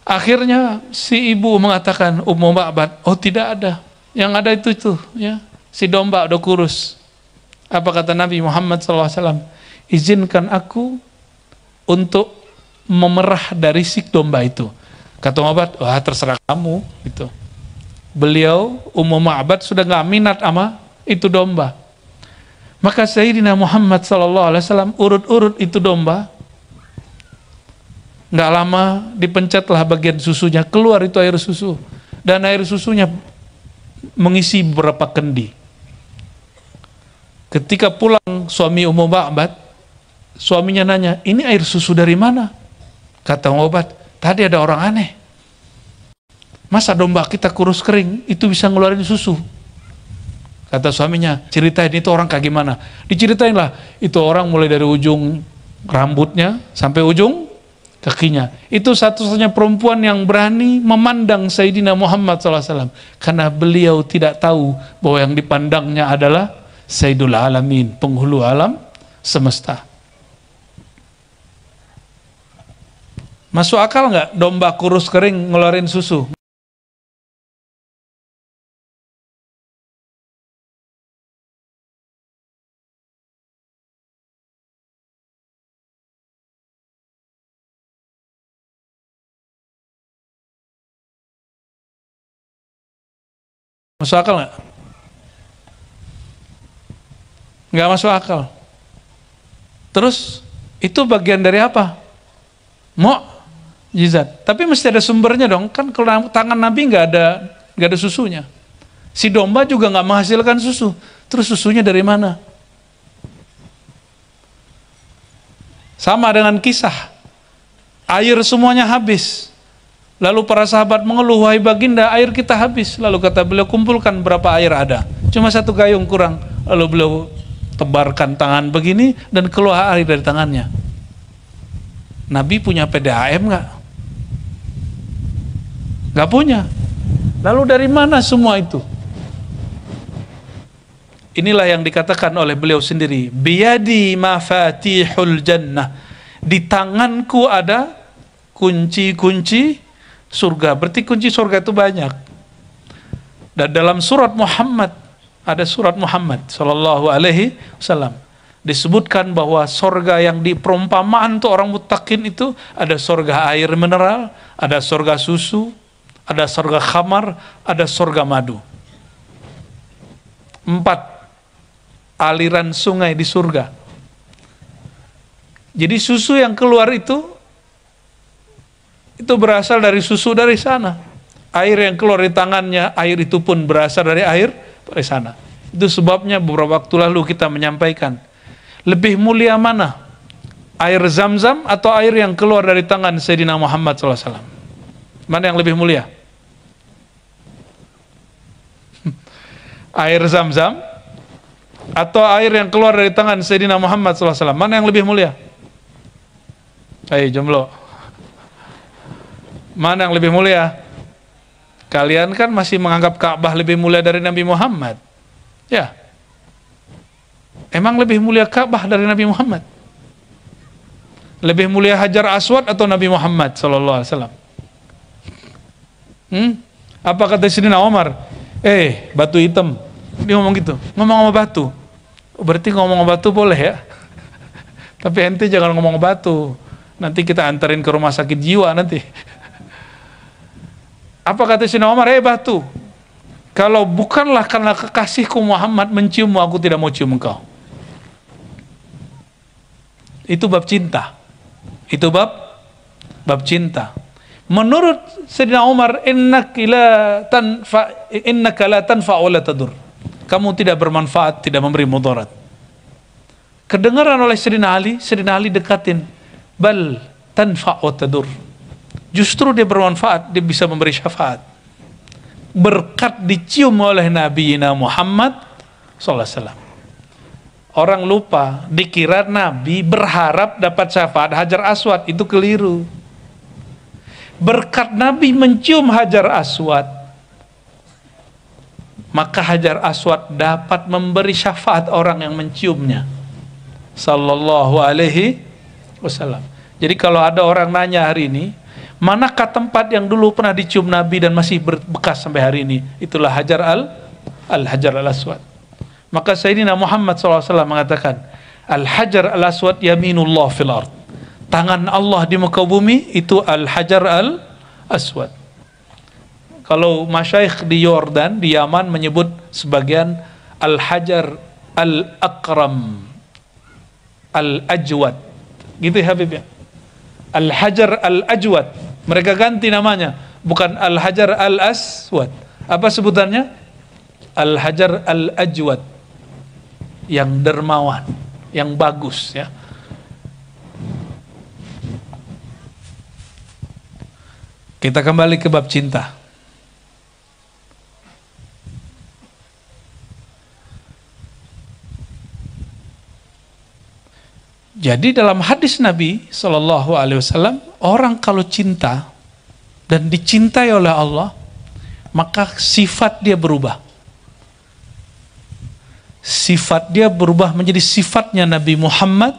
Akhirnya si ibu mengatakan, Ummu Ma'bad, oh tidak ada. Yang ada itu ya, si domba udah kurus. Apa kata Nabi Muhammad SAW? Izinkan aku untuk memerah dari si domba itu. Kata Ma'bad, wah terserah kamu gitu. Beliau Ummu Ma'bad sudah nggak minat sama itu domba. Maka Sayyidina Muhammad SAW urut-urut itu domba. Nggak lama dipencetlah bagian susunya, keluar itu air susu, dan air susunya mengisi beberapa kendi. Ketika pulang suami Ummu Ma'bad, suaminya nanya, ini air susu dari mana? Kata Ummu Ma'bad, tadi ada orang aneh. Masa domba kita kurus kering itu bisa ngeluarin susu? Kata suaminya, ceritain itu orang kayak gimana? Diceritain lah, itu orang mulai dari ujung rambutnya sampai ujung kakinya. Itu satu-satunya perempuan yang berani memandang Sayyidina Muhammad SAW, karena beliau tidak tahu bahwa yang dipandangnya adalah Sayyidul Alamin, penghulu alam semesta. Masuk akal nggak domba kurus kering ngeluarin susu? Masuk akal nggak? Nggak masuk akal. Terus itu bagian dari apa? Mukjizat. Tapi mesti ada sumbernya dong. Kan kalau tangan Nabi nggak ada susunya. Si domba juga nggak menghasilkan susu. Terus susunya dari mana? Sama dengan kisah. Air semuanya habis. Lalu para sahabat mengeluh, wahai baginda, air kita habis. Lalu kata beliau, kumpulkan berapa air ada. Cuma satu gayung kurang. Lalu beliau tebarkan tangan begini dan keluar air dari tangannya. Nabi punya PDAM nggak? Nggak punya. Lalu dari mana semua itu? Inilah yang dikatakan oleh beliau sendiri, biyadi mafatihul jannah. Di tanganku ada kunci-kunci surga. Berarti kunci surga itu banyak. Dan dalam surat Muhammad, ada surat Muhammad sallallahu alaihi wasallam, disebutkan bahwa surga yang diperumpamaan untuk orang muttaqin itu ada surga air mineral, ada surga susu, ada surga khamar, ada surga madu. 4. aliran sungai di surga. Jadi susu yang keluar itu berasal dari susu dari sana. Air yang keluar di tangannya, air itu pun berasal dari air dari sana. Itu sebabnya beberapa waktu lalu kita menyampaikan, lebih mulia mana? Air Zam-Zam atau air yang keluar dari tangan Sayyidina Muhammad SAW? Mana yang lebih mulia? Air Zam-Zam atau air yang keluar dari tangan Sayyidina Muhammad SAW? Mana yang lebih mulia? Ayo jomblo. Mana yang lebih mulia? Kalian kan masih menganggap Ka'bah lebih mulia dari Nabi Muhammad. Ya. Emang lebih mulia Ka'bah dari Nabi Muhammad? Lebih mulia Hajar Aswad atau Nabi Muhammad sallallahu alaihi wasallam? Apa kata Sayyidina Umar? Batu hitam. Dia ngomong gitu. Ngomong sama batu. Berarti ngomong sama batu boleh ya? Tapi ente jangan ngomong sama batu. Nanti kita anterin ke rumah sakit jiwa nanti. Apa kata Sayyidina Umar? Batu, kalau bukanlah karena kekasihku Muhammad menciummu, aku tidak mau cium engkau. Itu bab cinta. Itu bab cinta. Menurut Sayyidina Umar, innaka la tanfa' wa la tadur. Kamu tidak bermanfaat, tidak memberi mudarat. Kedengaran oleh Sayyidina Ali dekatin. Bal tanfa' wa tadur. Justru dia bermanfaat, dia bisa memberi syafaat. Berkat dicium oleh Nabi Muhammad SAW. Orang lupa, dikira Nabi berharap dapat syafaat Hajar Aswad, itu keliru. Berkat Nabi mencium Hajar Aswad, maka Hajar Aswad dapat memberi syafaat orang yang menciumnya. Sallallahu alaihi wasallam. Jadi kalau ada orang nanya hari ini, manakah tempat yang dulu pernah dicium Nabi dan masih berbekas sampai hari ini? Itulah Hajar al-Aswad. Maka Sayyidina Muhammad SAW mengatakan, Al-Hajar al-Aswad yaminullah fil ard. Tangan Allah di muka bumi itu Al-Hajar al-Aswad. Kalau masyaikh di Yordan, di Yaman menyebut sebagian Al-Hajar al-Akram, Al-Ajwad. Gitu ya Habib ya? Al-Hajar al-Ajwad. Mereka ganti namanya, bukan Al-Hajar al-Aswad. Apa sebutannya? Al-Hajar al-Ajwad, yang dermawan, yang bagus ya. Kita kembali ke bab cinta. Jadi dalam hadis Nabi Shallallahu Alaihi Wasallam, orang kalau cinta dan dicintai oleh Allah, maka sifat dia berubah. Sifat dia berubah menjadi sifatnya Nabi Muhammad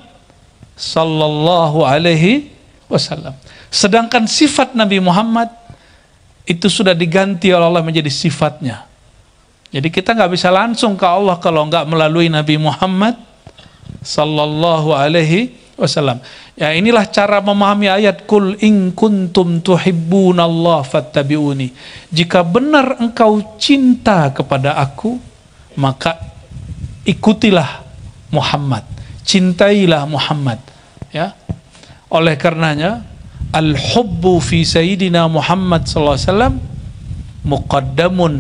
Sallallahu Alaihi Wasallam. Sedangkan sifat Nabi Muhammad itu sudah diganti oleh Allah menjadi sifatnya. Jadi kita nggak bisa langsung ke Allah kalau nggak melalui Nabi Muhammad Sallallahu Alaihi Wasallam. Ya, inilah cara memahami ayat Qul in kuntum tuhibbunallaha fattabi'uni. Jika benar engkau cinta kepada aku, maka ikutilah Muhammad, cintailah Muhammad. Ya, oleh karenanya al-hubbu fi sayyidina Muhammad sallallahu alaihi wasallam muqaddamun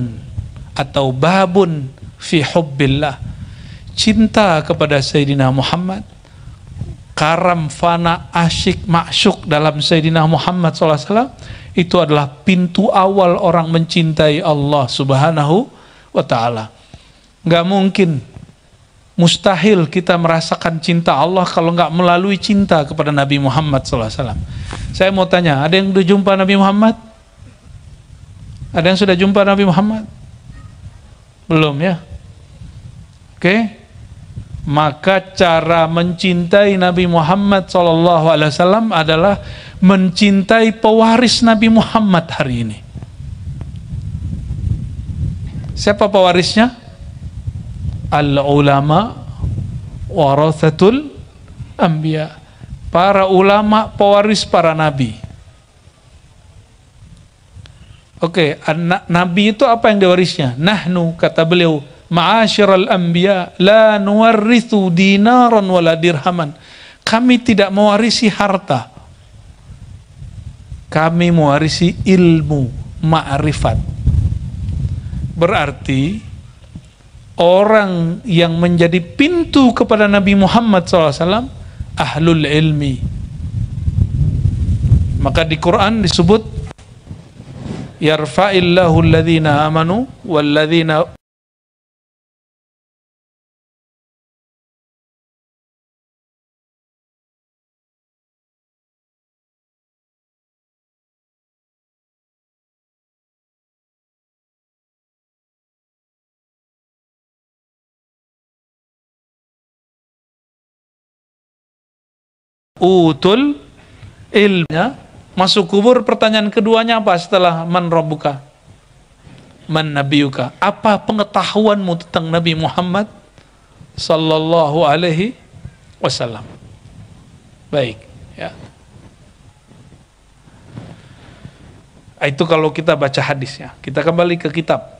atau babun fi hubbillah. Cinta kepada Sayyidina Muhammad, karam, fana, asyik, ma'syuk dalam Sayyidina Muhammad SAW, itu adalah pintu awal orang mencintai Allah Subhanahu wa ta'ala. Nggak mungkin, mustahil kita merasakan cinta Allah kalau nggak melalui cinta kepada Nabi Muhammad SAW. Saya mau tanya, ada yang sudah jumpa Nabi Muhammad? Ada yang sudah jumpa Nabi Muhammad? Belum ya? Oke. Maka cara mencintai Nabi Muhammad SAW adalah mencintai pewaris Nabi Muhammad hari ini. Siapa pewarisnya? Al-ulama warathatul anbiya. Para ulama pewaris para nabi. Oke, Nabi itu apa yang diwarisnya? Nahnu, kata beliau, Ma'asyiral anbiya la nuwarrithu dinaran wala dirhaman. Kami tidak mewarisi harta. Kami mewarisi ilmu, ma'rifat. Berarti orang yang menjadi pintu kepada Nabi Muhammad SAW ahlul ilmi. Maka di Quran disebut yarfa'illahu alladhina amanu walladhina utul ilmnya. Masuk kubur, pertanyaan keduanya apa setelah man rabbuka, man nabiyuka? Apa pengetahuanmu tentang Nabi Muhammad sallallahu alaihi wasallam? Baik, ya. Itu kalau kita baca hadisnya. Kita kembali ke kitab.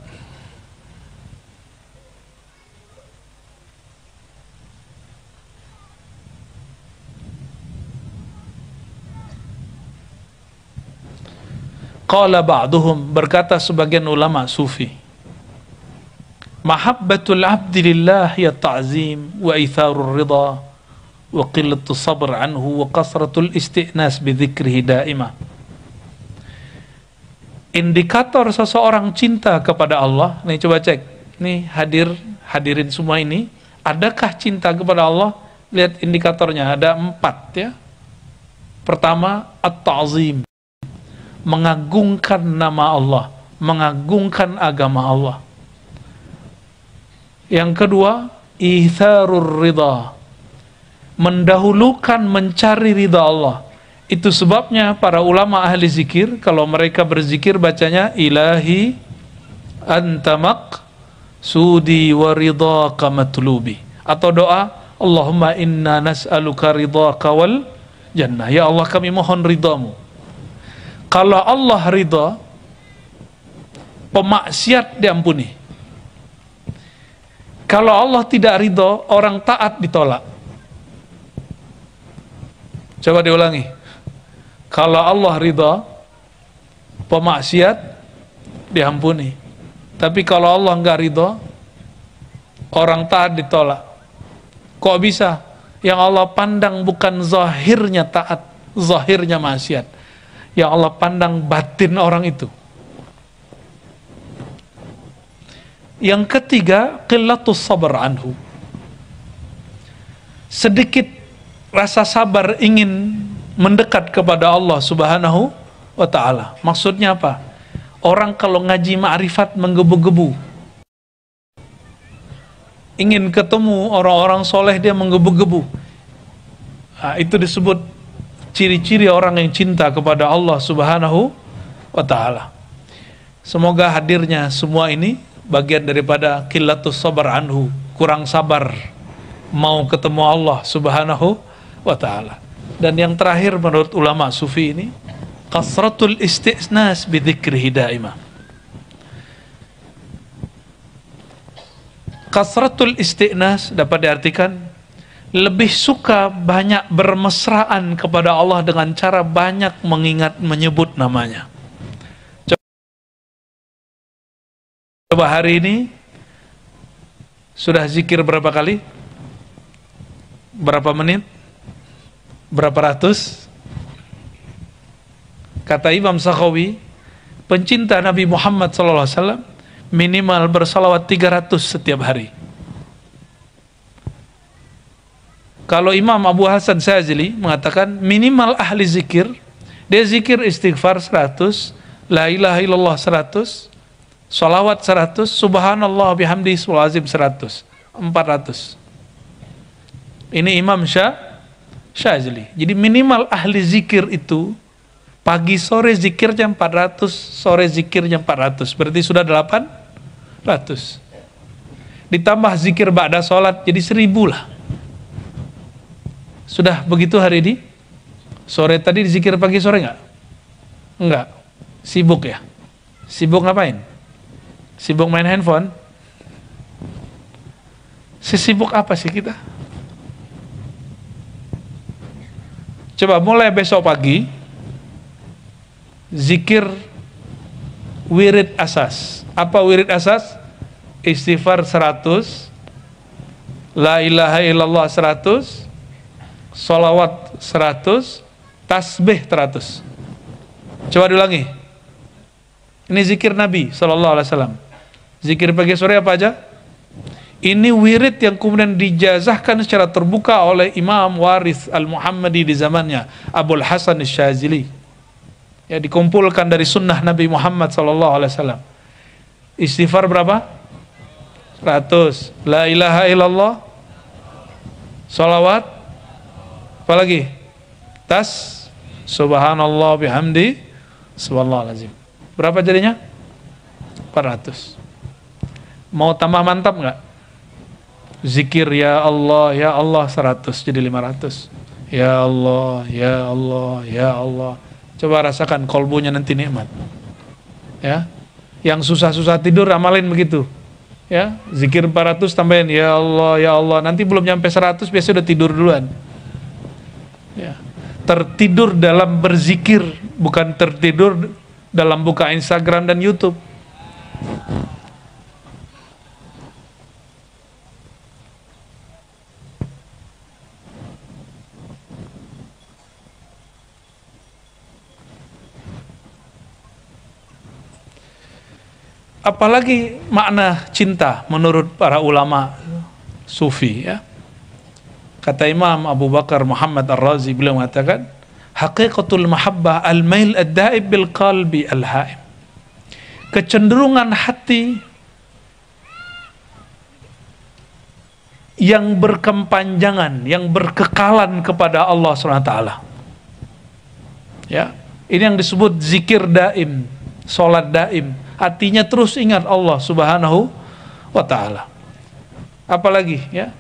Qala ba'duhum, berkata sebagian ulama sufi, mahabbatul abdi lillah ya ta'zim wa itharur ridha wa qillatu sabr anhu wa kasratul isti'nas bi dzikrihi daimah. Indikator seseorang cinta kepada Allah, nih coba cek, nih hadirin semua ini, adakah cinta kepada Allah? Lihat indikatornya, ada 4 ya. Pertama, at-ta'zim, mengagungkan nama Allah, mengagungkan agama Allah. Yang kedua, itharur ridha, mendahulukan mencari ridha Allah. Itu sebabnya para ulama ahli zikir, kalau mereka berzikir bacanya ilahi antamak sudi wa ridhaka matlubi, atau doa Allahumma inna nas'aluka ridhaka wal jannah, ya Allah kami mohon ridhamu. Kalau Allah ridha, pemaksiat diampuni. Kalau Allah tidak ridha, orang taat ditolak. Coba diulangi. Kalau Allah ridha, pemaksiat diampuni. Tapi kalau Allah enggak ridha, orang taat ditolak. Kok bisa? Yang Allah pandang bukan zahirnya taat, zahirnya maksiat. Yang Allah pandang batin orang itu. Yang ketiga, qillatus sabr anhu, sedikit rasa sabar ingin mendekat kepada Allah subhanahu wa ta'ala. Maksudnya apa? Orang kalau ngaji ma'rifat menggebu-gebu, ingin ketemu orang-orang soleh dia menggebu-gebu. Nah, itu disebut ciri-ciri orang yang cinta kepada Allah subhanahu wa ta'ala. Semoga hadirnya semua ini bagian daripada qillatus sabar anhu, kurang sabar mau ketemu Allah subhanahu wa ta'ala. Dan yang terakhir menurut ulama sufi ini, kasratul isti'nas bi dzikrihi daimah. Kasratul isti'nas dapat diartikan lebih suka banyak bermesraan kepada Allah dengan cara banyak mengingat menyebut namanya. Coba hari ini sudah zikir berapa kali? Berapa menit? Berapa ratus? Kata Imam Sakhawi, pencinta Nabi Muhammad SAW minimal bersalawat 300 setiap hari. Kalau Imam Abu Hasan Syazili mengatakan minimal ahli zikir, dia zikir istighfar 100, la ilaha illallah 100, salawat 100, subhanallah bihamdi sulazim 100, 400. Ini Imam Syazili. Jadi minimal ahli zikir itu pagi sore zikirnya 400, sore zikirnya 400, berarti sudah 800. Ditambah zikir ba'da sholat jadi 1000 lah. Sudah begitu hari ini? Sore tadi zikir pagi sore enggak? Enggak. Sibuk ya? Sibuk ngapain? Sibuk main handphone? Sesibuk apa sih kita? Coba mulai besok pagi, zikir wirid asas. Apa wirid asas? Istighfar 100, la ilaha illallah 100, sholawat 100, tasbih 100. Coba diulangi. Ini zikir Nabi SAW. Zikir pagi sore apa aja? Ini wirid yang kemudian dijazahkan secara terbuka oleh Imam Waris Al-Muhammadi di zamannya, Abul Hasan Asy-Syadzili. Ya, dikumpulkan dari sunnah Nabi Muhammad SAW. Istighfar berapa? 100. La ilaha illallah. Salawat. Apa lagi? Tas. Subhanallah bihamdi. Subhanallahazim. Berapa jadinya? 400. Mau tambah mantap nggak? Zikir ya Allah 100 jadi 500. Ya Allah, ya Allah, ya Allah. Coba rasakan kolbunya nanti nikmat. Ya. Yang susah-susah tidur amalin begitu. Ya, zikir 400 tambahin ya Allah, nanti belum nyampe 100 biasanya udah tidur duluan. Ya. Tertidur dalam berzikir, bukan tertidur dalam buka Instagram dan YouTube. Apalagi makna cinta menurut para ulama sufi, ya. Kata Imam Abu Bakar Muhammad Ar-Razi, beliau mengatakan, haqiqatul mahabbah al-mail ad-daib bil qalbi al-haim. Kecenderungan hati yang berkepanjangan, yang berkekalan kepada Allah SWT. Ya, ini yang disebut zikir daim, salat daim. Hatinya terus ingat Allah Subhanahu wa ta'ala. Apalagi, ya,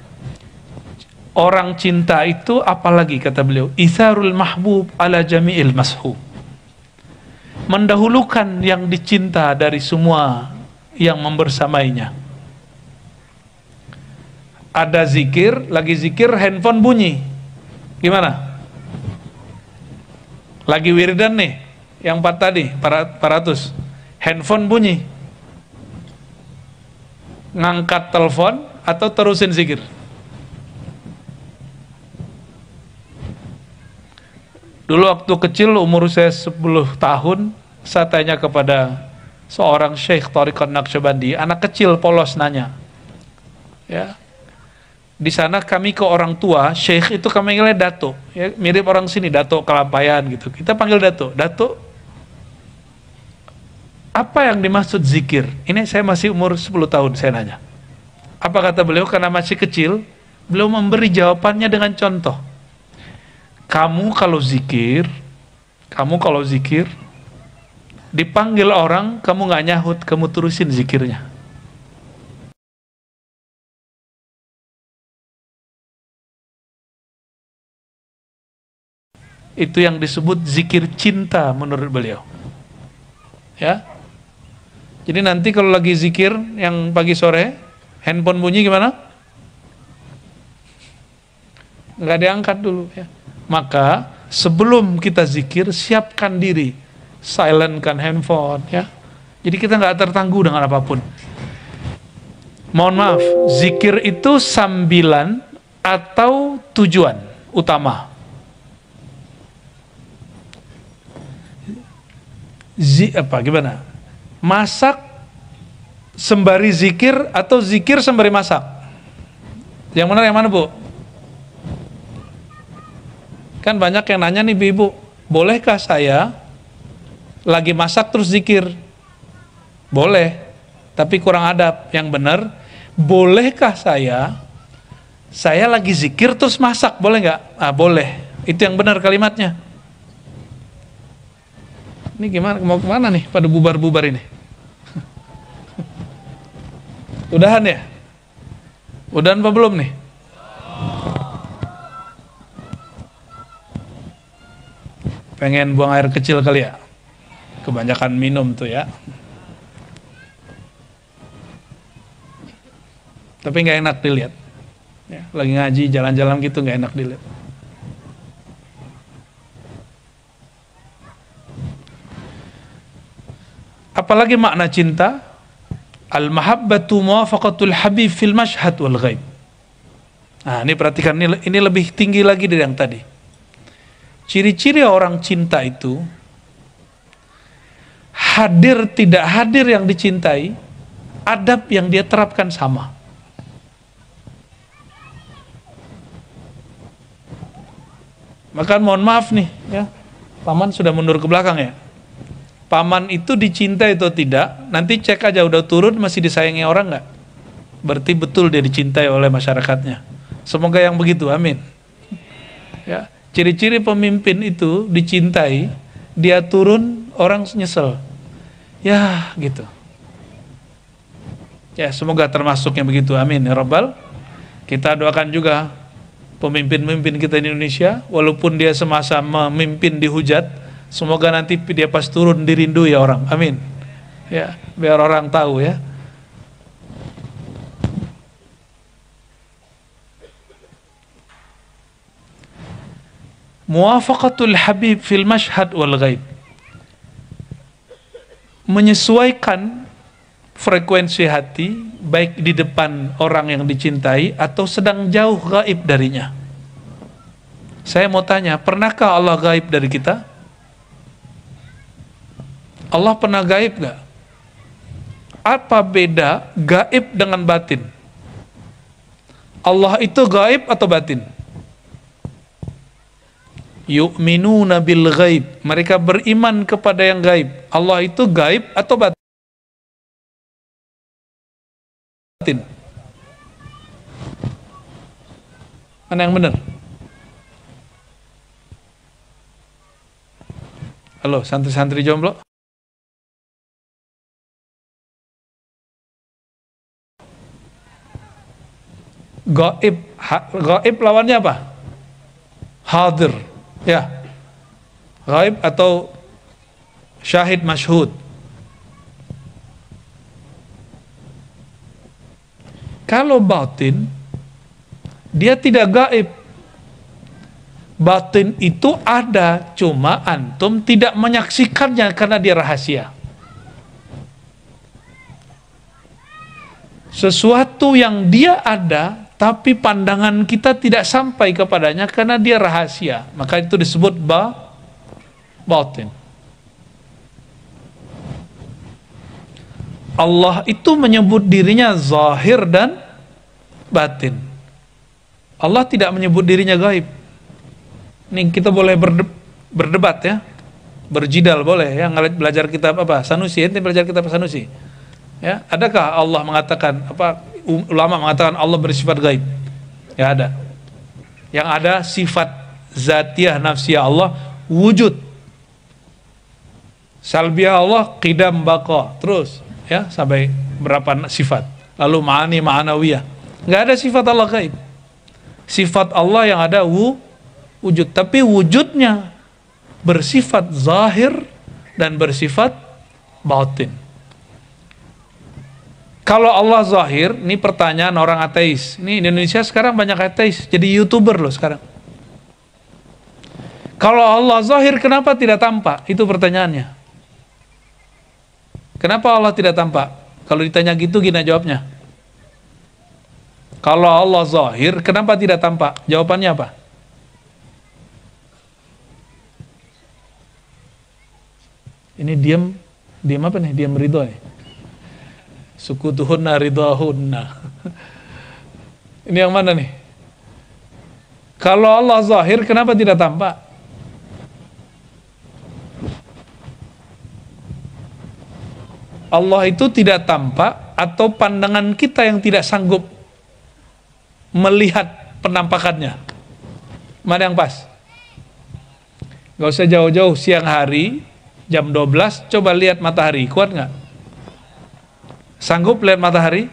orang cinta itu apalagi kata beliau, itharul mahbub ala jami'il mashub. Mendahulukan yang dicinta dari semua yang membersamainya. Ada zikir, lagi zikir handphone bunyi. Gimana? Lagi wiridan nih, yang 4 tadi, 400. Handphone bunyi, ngangkat telepon atau terusin zikir? Dulu waktu kecil, umur saya 10 tahun, saya tanya kepada seorang syekh Thariqat Naqsyabandi, anak kecil polos nanya, ya, di sana kami ke orang tua, syekh itu kami panggilnya dato, ya, mirip orang sini, dato Kelampayan gitu, kita panggil dato, dato. Apa yang dimaksud zikir? Ini saya masih umur 10 tahun, saya nanya. Apa kata beliau? Karena masih kecil, beliau memberi jawabannya dengan contoh. Kamu kalau zikir, dipanggil orang, kamu nggak nyahut, kamu terusin zikirnya. Itu yang disebut zikir cinta menurut beliau. Ya. Jadi nanti kalau lagi zikir yang pagi sore, handphone bunyi gimana? Nggak diangkat dulu, ya. Maka sebelum kita zikir, siapkan diri, silentkan handphone, ya. Jadi kita nggak tertangguh dengan apapun. Mohon maaf, zikir itu sambilan atau tujuan utama? Gimana? Masak sembari zikir atau zikir sembari masak? Yang benar yang mana, Bu? Kan banyak yang nanya nih, Ibu, bolehkah saya lagi masak terus zikir? Boleh, tapi kurang adab. Yang benar, bolehkah saya lagi zikir terus masak, boleh nggak? Ah, boleh. Itu yang benar kalimatnya. Ini gimana, mau kemana nih pada bubar-bubar ini? Udahan ya? Udahan apa belum nih? Pengen buang air kecil kali ya? Kebanyakan minum tuh ya. Tapi nggak enak dilihat. Ya, lagi ngaji, jalan-jalan gitu nggak enak dilihat. Apalagi makna cinta? Al-mahabbatu muwafaqatul habib fil mashhad wal ghaib. Nah, ini perhatikan, ini lebih tinggi lagi dari yang tadi. Ciri-ciri orang cinta itu hadir tidak hadir yang dicintai, adab yang dia terapkan sama. Maka mohon maaf nih ya, paman sudah mundur ke belakang ya. Paman itu dicintai atau tidak, nanti cek aja udah turun masih disayangi orang nggak? Berarti betul dia dicintai oleh masyarakatnya. Semoga yang begitu, amin. Ya, ciri-ciri pemimpin itu dicintai, dia turun orang nyesel. Ya, gitu. Ya, semoga termasuk yang begitu, amin ya Rabbal. Kita doakan juga pemimpin-pemimpin kita di Indonesia, walaupun dia semasa memimpin dihujat, semoga nanti dia pas turun dirindui ya orang, amin. Ya, biar orang tahu ya. Muwafaqatul habib fil mashhad wal ghaib. Menyesuaikan frekuensi hati baik di depan orang yang dicintai atau sedang jauh gaib darinya. Saya mau tanya, pernahkah Allah gaib dari kita? Allah pernah gaib gak? Apa beda gaib dengan batin? Allah itu gaib atau batin? Yu'minuna bil ghaib. Mereka beriman kepada yang gaib. Allah itu gaib atau batin? Mana yang benar? Halo, santri-santri jomblo. Gaib lawannya apa? Hadir. Ya, gaib atau syahid masyhud. Kalau batin, dia tidak gaib. Batin itu ada, cuma antum tidak menyaksikannya karena dia rahasia. Sesuatu yang dia ada, tapi pandangan kita tidak sampai kepadanya karena dia rahasia, maka itu disebut batin. Allah itu menyebut dirinya zahir dan batin. Allah tidak menyebut dirinya gaib. Ini kita boleh berdebat ya, berjidal boleh ya, belajar kitab apa? Sanusi, ente belajar kitab Sanusi. Ya, adakah Allah mengatakan apa? Ulama mengatakan Allah bersifat gaib? Ya ada. Yang ada sifat zatiyah nafsiyah Allah wujud. Salbiyah Allah qidam baqa, terus ya sampai berapa sifat. Lalu ma'ani ma'anawiyah. Enggak ada sifat Allah gaib. Sifat Allah yang ada wujud, tapi wujudnya bersifat zahir dan bersifat batin. Kalau Allah zahir, ini pertanyaan orang ateis. Ini di Indonesia sekarang banyak ateis, jadi YouTuber loh sekarang. Kalau Allah zahir, kenapa tidak tampak? Itu pertanyaannya. Kenapa Allah tidak tampak? Kalau ditanya gitu, gini jawabnya. Kalau Allah zahir, kenapa tidak tampak? Jawabannya apa? Ini diam apa nih? Diam ridho nih. Sukutuhunna ridahunna. Ini yang mana nih? Kalau Allah zahir, kenapa tidak tampak? Allah itu tidak tampak atau pandangan kita yang tidak sanggup melihat penampakannya? Mana yang pas? Gak usah jauh-jauh, siang hari jam 12 coba lihat matahari, kuat gak? Sanggup lihat matahari?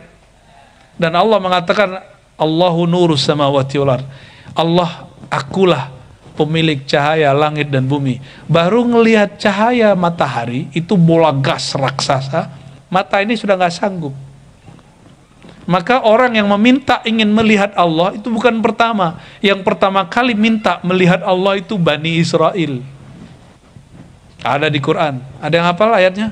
Dan Allah mengatakan Allahu nurus samawati wal ardh. Allah, akulah pemilik cahaya langit dan bumi. Baru ngelihat cahaya matahari itu bola gas raksasa, mata ini sudah gak sanggup. Maka orang yang meminta ingin melihat Allah itu bukan pertama. Yang pertama kali minta melihat Allah itu Bani Israel. Ada di Quran. Ada yang hafal ayatnya?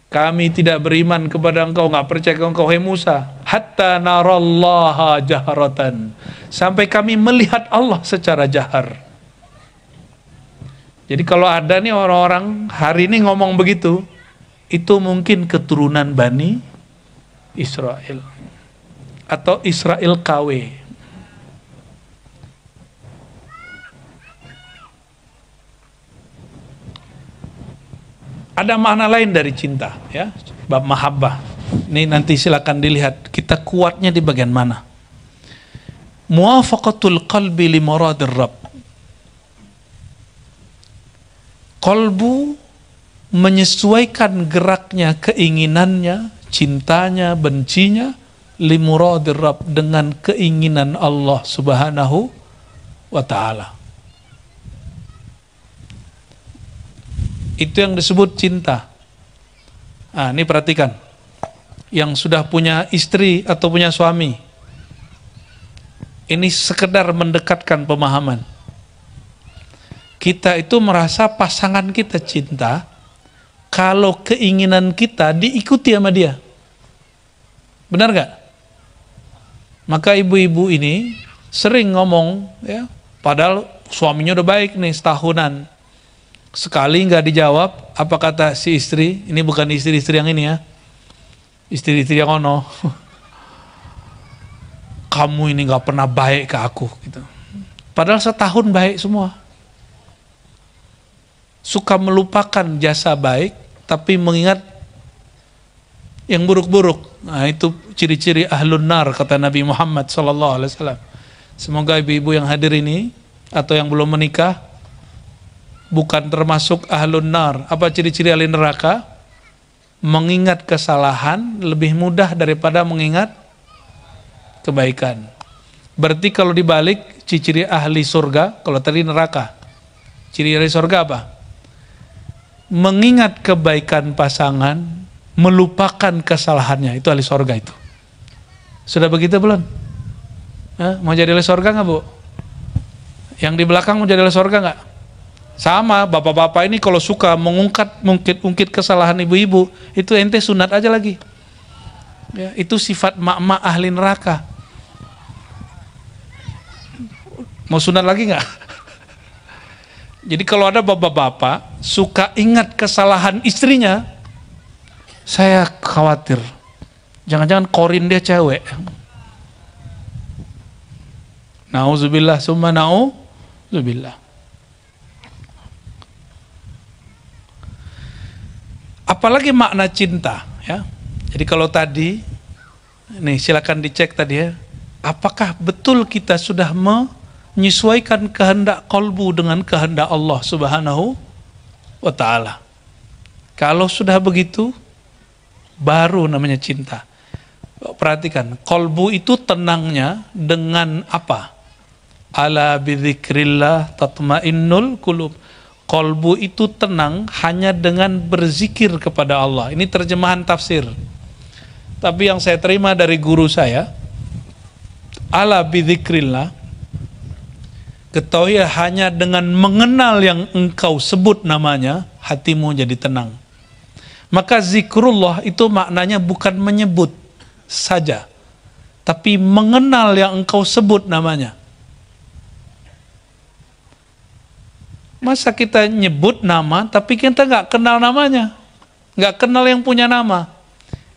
Kami tidak beriman kepada engkau, nggak percaya kepada engkau, hai Musa, hatta narallaha jaharatan, sampai kami melihat Allah secara jahar. Jadi kalau ada nih orang-orang hari ini ngomong begitu, itu mungkin keturunan Bani Israel atau Israel KW. Ada makna lain dari cinta, ya, bab mahabbah. Ini nanti silakan dilihat kita kuatnya di bagian mana. Muwafaqatul qalbi li muradir Rabb. Qalbu menyesuaikan geraknya, keinginannya, cintanya, bencinya li muradir Rabb, dengan keinginan Allah Subhanahu wa taala. Itu yang disebut cinta. Nah, ini perhatikan. Yang sudah punya istri atau punya suami. Ini sekedar mendekatkan pemahaman. Kita itu merasa pasangan kita cinta kalau keinginan kita diikuti sama dia. Benar gak? Maka ibu-ibu ini sering ngomong, ya, padahal suaminya udah baik nih setahunan. Sekali nggak dijawab, apa kata si istri? Ini bukan istri-istri yang ini ya, istri-istri yang ono. Kamu ini nggak pernah baik ke aku, gitu. Padahal setahun baik semua. Suka melupakan jasa baik, tapi mengingat yang buruk-buruk. Nah, itu ciri-ciri ahlun nar kata Nabi Muhammad SAW. Semoga ibu-ibu yang hadir ini atau yang belum menikah bukan termasuk ahlun nar. Apa ciri-ciri ahli neraka? Mengingat kesalahan lebih mudah daripada mengingat kebaikan. Berarti kalau dibalik, ciri-ciri ahli surga, kalau tadi neraka, ciri ahli surga apa? Mengingat kebaikan pasangan, melupakan kesalahannya. Itu ahli surga itu. Sudah begitu belum? Mau jadi ahli surga nggak, Bu? Yang di belakang mau jadi ahli surga nggak? Sama, bapak-bapak ini kalau suka mengungkit kesalahan ibu-ibu, itu ente sunat aja lagi. Ya, itu sifat mak-mak ahli neraka. Mau sunat lagi nggak? Jadi kalau ada bapak-bapak suka ingat kesalahan istrinya, saya khawatir. Jangan-jangan korin dia cewek. Nauzubillah summa nauzubillah. Apalagi makna cinta, ya. Jadi kalau tadi, nih silakan dicek tadi ya, apakah betul kita sudah menyesuaikan kehendak qalbu dengan kehendak Allah Subhanahu wa taala. Kalau sudah begitu, baru namanya cinta. Perhatikan, qalbu itu tenangnya dengan apa? Ala bidzikrillah tatmainnul qulub. Qalbu itu tenang hanya dengan berzikir kepada Allah. Ini terjemahan tafsir. Tapi yang saya terima dari guru saya, ala bidzikrillah, ketahui hanya dengan mengenal yang engkau sebut namanya, hatimu jadi tenang. Maka zikrullah itu maknanya bukan menyebut saja, tapi mengenal yang engkau sebut namanya. Masa kita nyebut nama tapi kita nggak kenal namanya, nggak kenal yang punya nama,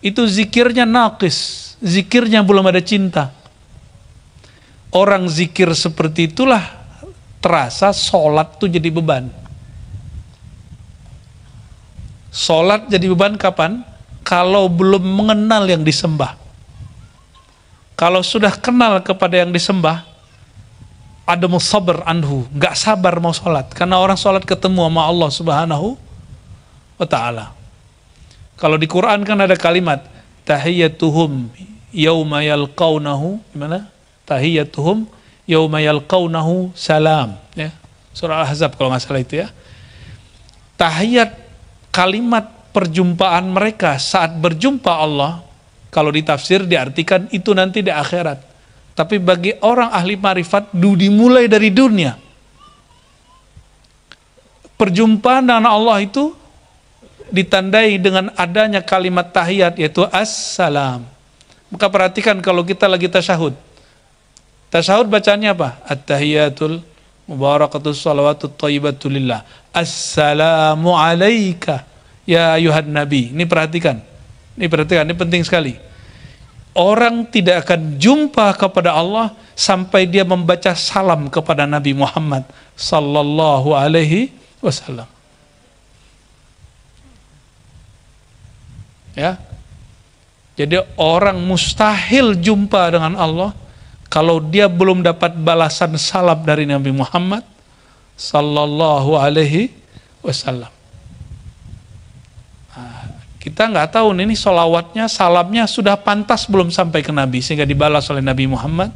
itu zikirnya naqis, zikirnya belum ada cinta. Orang zikir seperti itulah terasa sholat tuh jadi beban. Sholat jadi beban kapan? Kalau belum mengenal yang disembah. Kalau sudah kenal kepada yang disembah, ada musabar anhu, nggak sabar mau sholat, karena orang sholat ketemu sama Allah Subhanahu wa taala. Kalau di Quran kan ada kalimat tahiyyatuhum yauma yalqaunahu, gimana? Tahiyyatuhum yauma yalqaunahu salam, ya. Surah Al-Ahzab kalau nggak salah itu ya. Tahiyat, kalimat perjumpaan mereka saat berjumpa Allah, kalau ditafsir diartikan itu nanti di akhirat. Tapi bagi orang ahli marifat, dimulai dari dunia. Perjumpaan dengan Allah itu ditandai dengan adanya kalimat tahiyat, yaitu assalam. Maka perhatikan kalau kita lagi tasyahud. Tasyahud bacaannya apa? At-tahiyatul mubarakatus salawatut thayyibatul lillah. Assalamu alaika ya ayuhan nabi. Ini perhatikan. Ini penting sekali. Orang tidak akan jumpa kepada Allah sampai dia membaca salam kepada Nabi Muhammad sallallahu alaihi wasallam. Ya. Jadi orang mustahil jumpa dengan Allah kalau dia belum dapat balasan salam dari Nabi Muhammad sallallahu alaihi wasallam. Kita nggak tahu ini solawatnya, salamnya sudah pantas belum sampai ke Nabi sehingga dibalas oleh Nabi Muhammad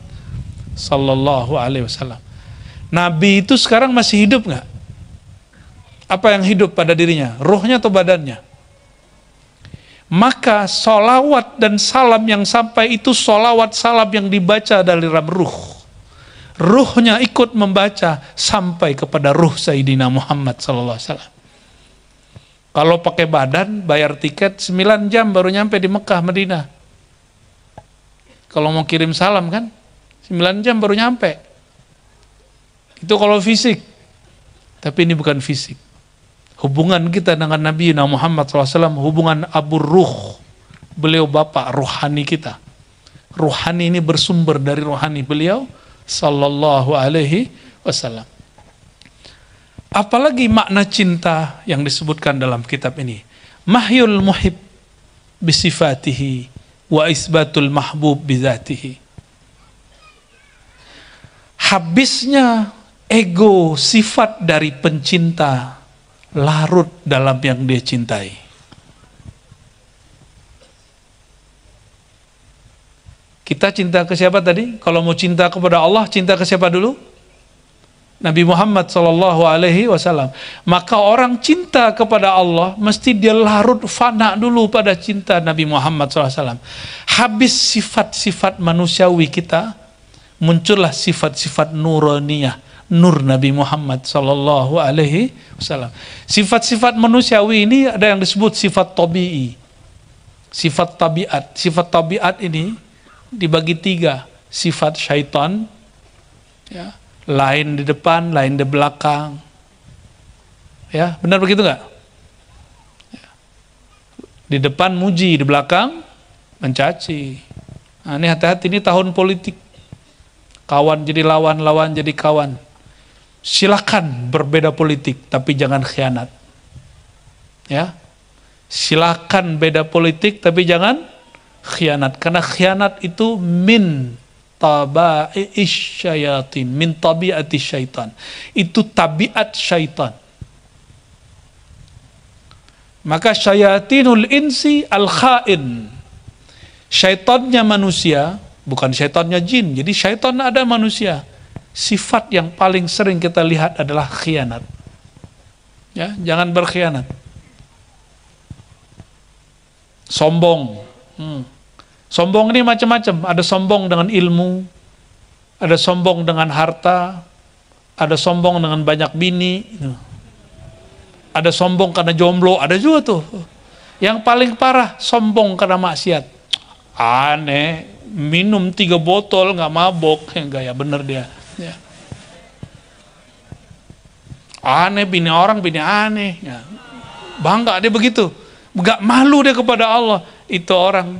sallallahu alaihi wasallam. Nabi itu sekarang masih hidup nggak? Apa yang hidup pada dirinya? Ruhnya atau badannya? Maka solawat dan salam yang sampai itu solawat salam yang dibaca dari ruh. Ruhnya ikut membaca sampai kepada ruh Sayyidina Muhammad sallallahu alaihi wasallam. Kalau pakai badan, bayar tiket 9 jam baru nyampe di Mekah, Madinah. Kalau mau kirim salam kan, 9 jam baru nyampe. Itu kalau fisik. Tapi ini bukan fisik. Hubungan kita dengan Nabi Muhammad SAW, hubungan abu ruh. Beliau bapak ruhani kita. Ruhani ini bersumber dari ruhani beliau sallallahu alaihi wasallam. Apalagi makna cinta yang disebutkan dalam kitab ini. Mahyul muhib bisifatihi wa isbatul mahbub bizatihi. Habisnya ego sifat dari pencinta larut dalam yang dia cintai. Kita cinta ke siapa tadi? Kalau mau cinta kepada Allah, cinta ke siapa dulu? Nabi Muhammad SAW. Maka orang cinta kepada Allah mesti dia larut fana dulu pada cinta Nabi Muhammad SAW. Habis sifat-sifat manusiawi kita, muncullah sifat-sifat nuraniyah, nur Nabi Muhammad SAW. Sifat-sifat manusiawi ini ada yang disebut sifat tabi'i, sifat tabiat. Sifat tabiat ini dibagi 3. Sifat syaitan, ya, lain di depan, lain di belakang. Ya, benar begitu nggak? Di depan muji, di belakang mencaci. Nah, ini hati-hati, ini tahun politik. Kawan jadi lawan, lawan jadi kawan. Silakan berbeda politik, tapi jangan khianat. Ya, silakan beda politik, tapi jangan khianat. Karena khianat itu min tabi'isyayatin, min tabi'ati syaitan. Itu tabiat syaitan. Maka syayatinul insi al-khain. Syaitannya manusia, bukan syaitannya jin. Jadi syaitan ada manusia. Sifat yang paling sering kita lihat adalah khianat. Ya, jangan berkhianat. Sombong. Sombong ini macam-macam. Ada sombong dengan ilmu, ada sombong dengan harta, ada sombong dengan banyak bini, ada sombong karena jomblo, ada juga tuh. Yang paling parah sombong karena maksiat. Aneh, minum 3 botol nggak mabok, gaya bener dia. Ya. Aneh, bini orang bini aneh. Ya. Bangga dia begitu, nggak malu dia kepada Allah. Itu orang.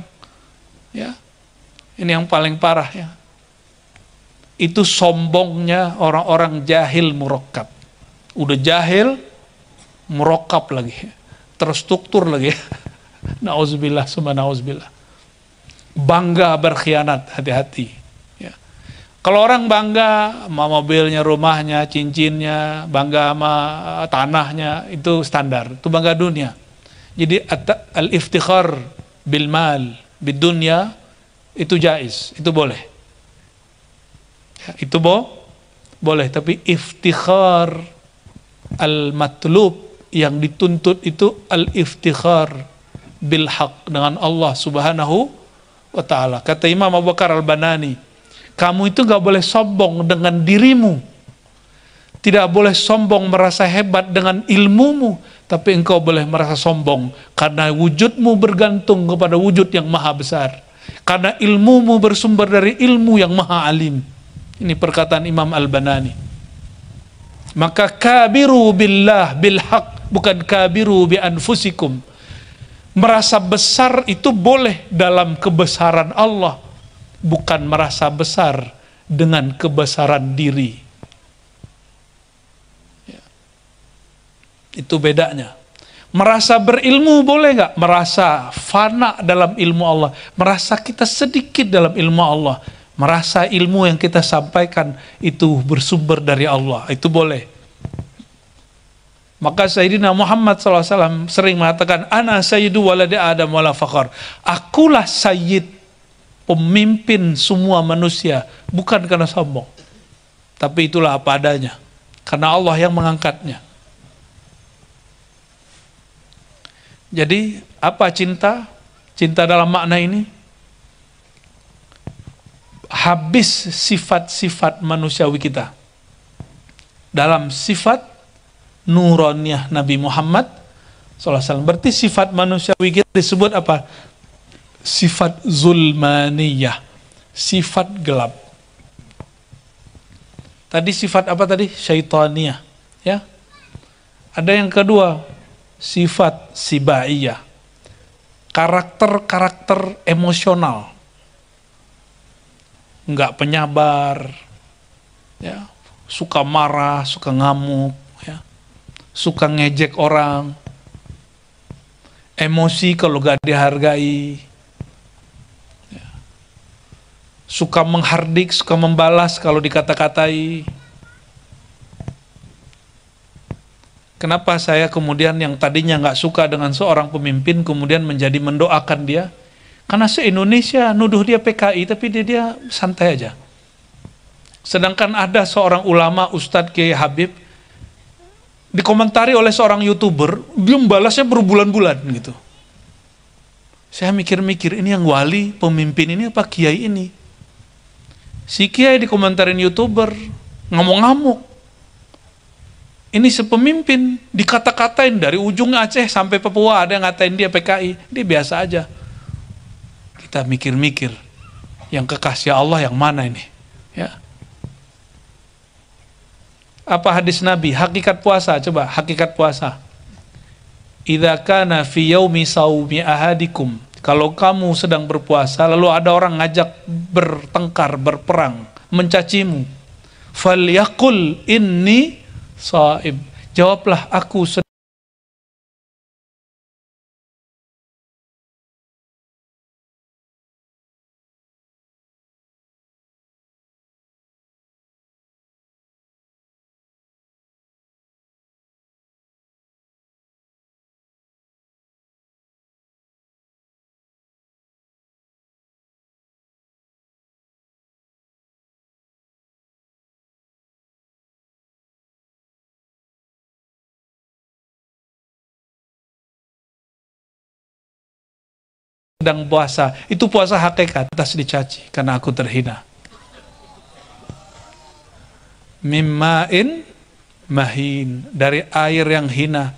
Ya, ini yang paling parah ya. Itu sombongnya orang-orang jahil murakkab. Udah jahil, murakkab lagi, terstruktur lagi. Nauzubillah, summa nauzubillah. Bangga berkhianat, hati-hati. Ya. Kalau orang bangga sama mobilnya, rumahnya, cincinnya, bangga sama tanahnya, itu standar, itu bangga dunia. Jadi al-iftikhar bil mal bidunya itu jaiz, itu boleh. Ya, itu boleh, tapi iftikhar al-matlub yang dituntut itu al-iftikhar bil haq, dengan Allah Subhanahu wa ta'ala. Kata Imam Abu Bakar Al-Banani, kamu itu gak boleh sombong dengan dirimu, tidak boleh sombong merasa hebat dengan ilmumu, tapi engkau boleh merasa sombong karena wujudmu bergantung kepada wujud yang maha besar, karena ilmumu bersumber dari ilmu yang maha alim. Ini perkataan Imam Al-Banani. Maka kabiru billah bil haq, bukan kabiru bi anfusikum. Merasa besar itu boleh dalam kebesaran Allah, bukan merasa besar dengan kebesaran diri. Ya. Itu bedanya. Merasa berilmu boleh nggak? Merasa fana dalam ilmu Allah, merasa kita sedikit dalam ilmu Allah, merasa ilmu yang kita sampaikan itu bersumber dari Allah, itu boleh. Maka Sayyidina Muhammad SAW sering mengatakan, ana sayyidu waladi Adam wala fakhar. Akulah sayyid, pemimpin semua manusia, bukan karena sombong, tapi itulah apa adanya, karena Allah yang mengangkatnya. Jadi apa cinta? Cinta dalam makna ini habis sifat-sifat manusiawi kita dalam sifat nuraniyah Nabi Muhammad SAW. Berarti sifat manusiawi kita disebut apa? Sifat zulmaniyah, sifat gelap. Tadi sifat apa tadi? Syaitaniyah, ya. Ada yang kedua, sifat sibaiyah, karakter-karakter emosional, nggak penyabar, ya, suka marah, suka ngamuk, ya, suka ngejek orang, emosi kalau gak dihargai, ya, suka menghardik, suka membalas kalau dikata-katai. Kenapa saya kemudian yang tadinya nggak suka dengan seorang pemimpin kemudian menjadi mendoakan dia? Karena se-Indonesia nuduh dia PKI tapi dia santai aja. Sedangkan ada seorang ulama, Ustadz Kiai Habib, dikomentari oleh seorang YouTuber, dia membalasnya berbulan-bulan gitu. Saya mikir-mikir, ini yang wali, pemimpin ini apa kiai ini? Si kiai dikomentarin YouTuber, ngamuk-ngamuk. Ini sepemimpin, dikata-katain dari ujung Aceh sampai Papua, ada yang ngatain dia PKI, dia biasa aja. Kita mikir-mikir, yang kekasih Allah yang mana ini? Ya. Apa hadis Nabi? Hakikat puasa, coba hakikat puasa. Idza kana fi yaumi saumi ahadikum. Kalau kamu sedang berpuasa, lalu ada orang ngajak bertengkar, berperang, mencacimu. Falyaqul inni shaim. Jawablah, aku sedang puasa. Itu puasa hakikat, atas dicaci karena aku terhina. Mimma'in mahin, dari air yang hina.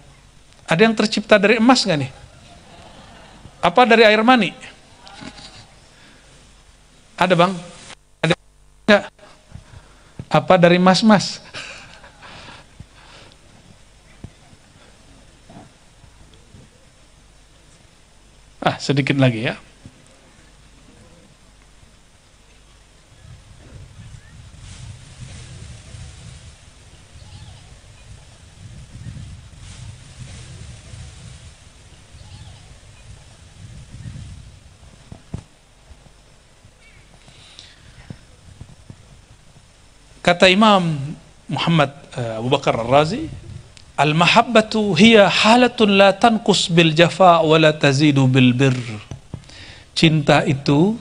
Ada yang tercipta dari emas gak nih? Apa dari air mani? Ada bang? Ada enggak? Apa dari mas-mas? Sedikit lagi ya. Kata Imam Muhammad Abu Bakar Ar-Razi, al-mahabbatu hiya halatun la tanqus bil jafa wa la tazidu bil birr. Cinta itu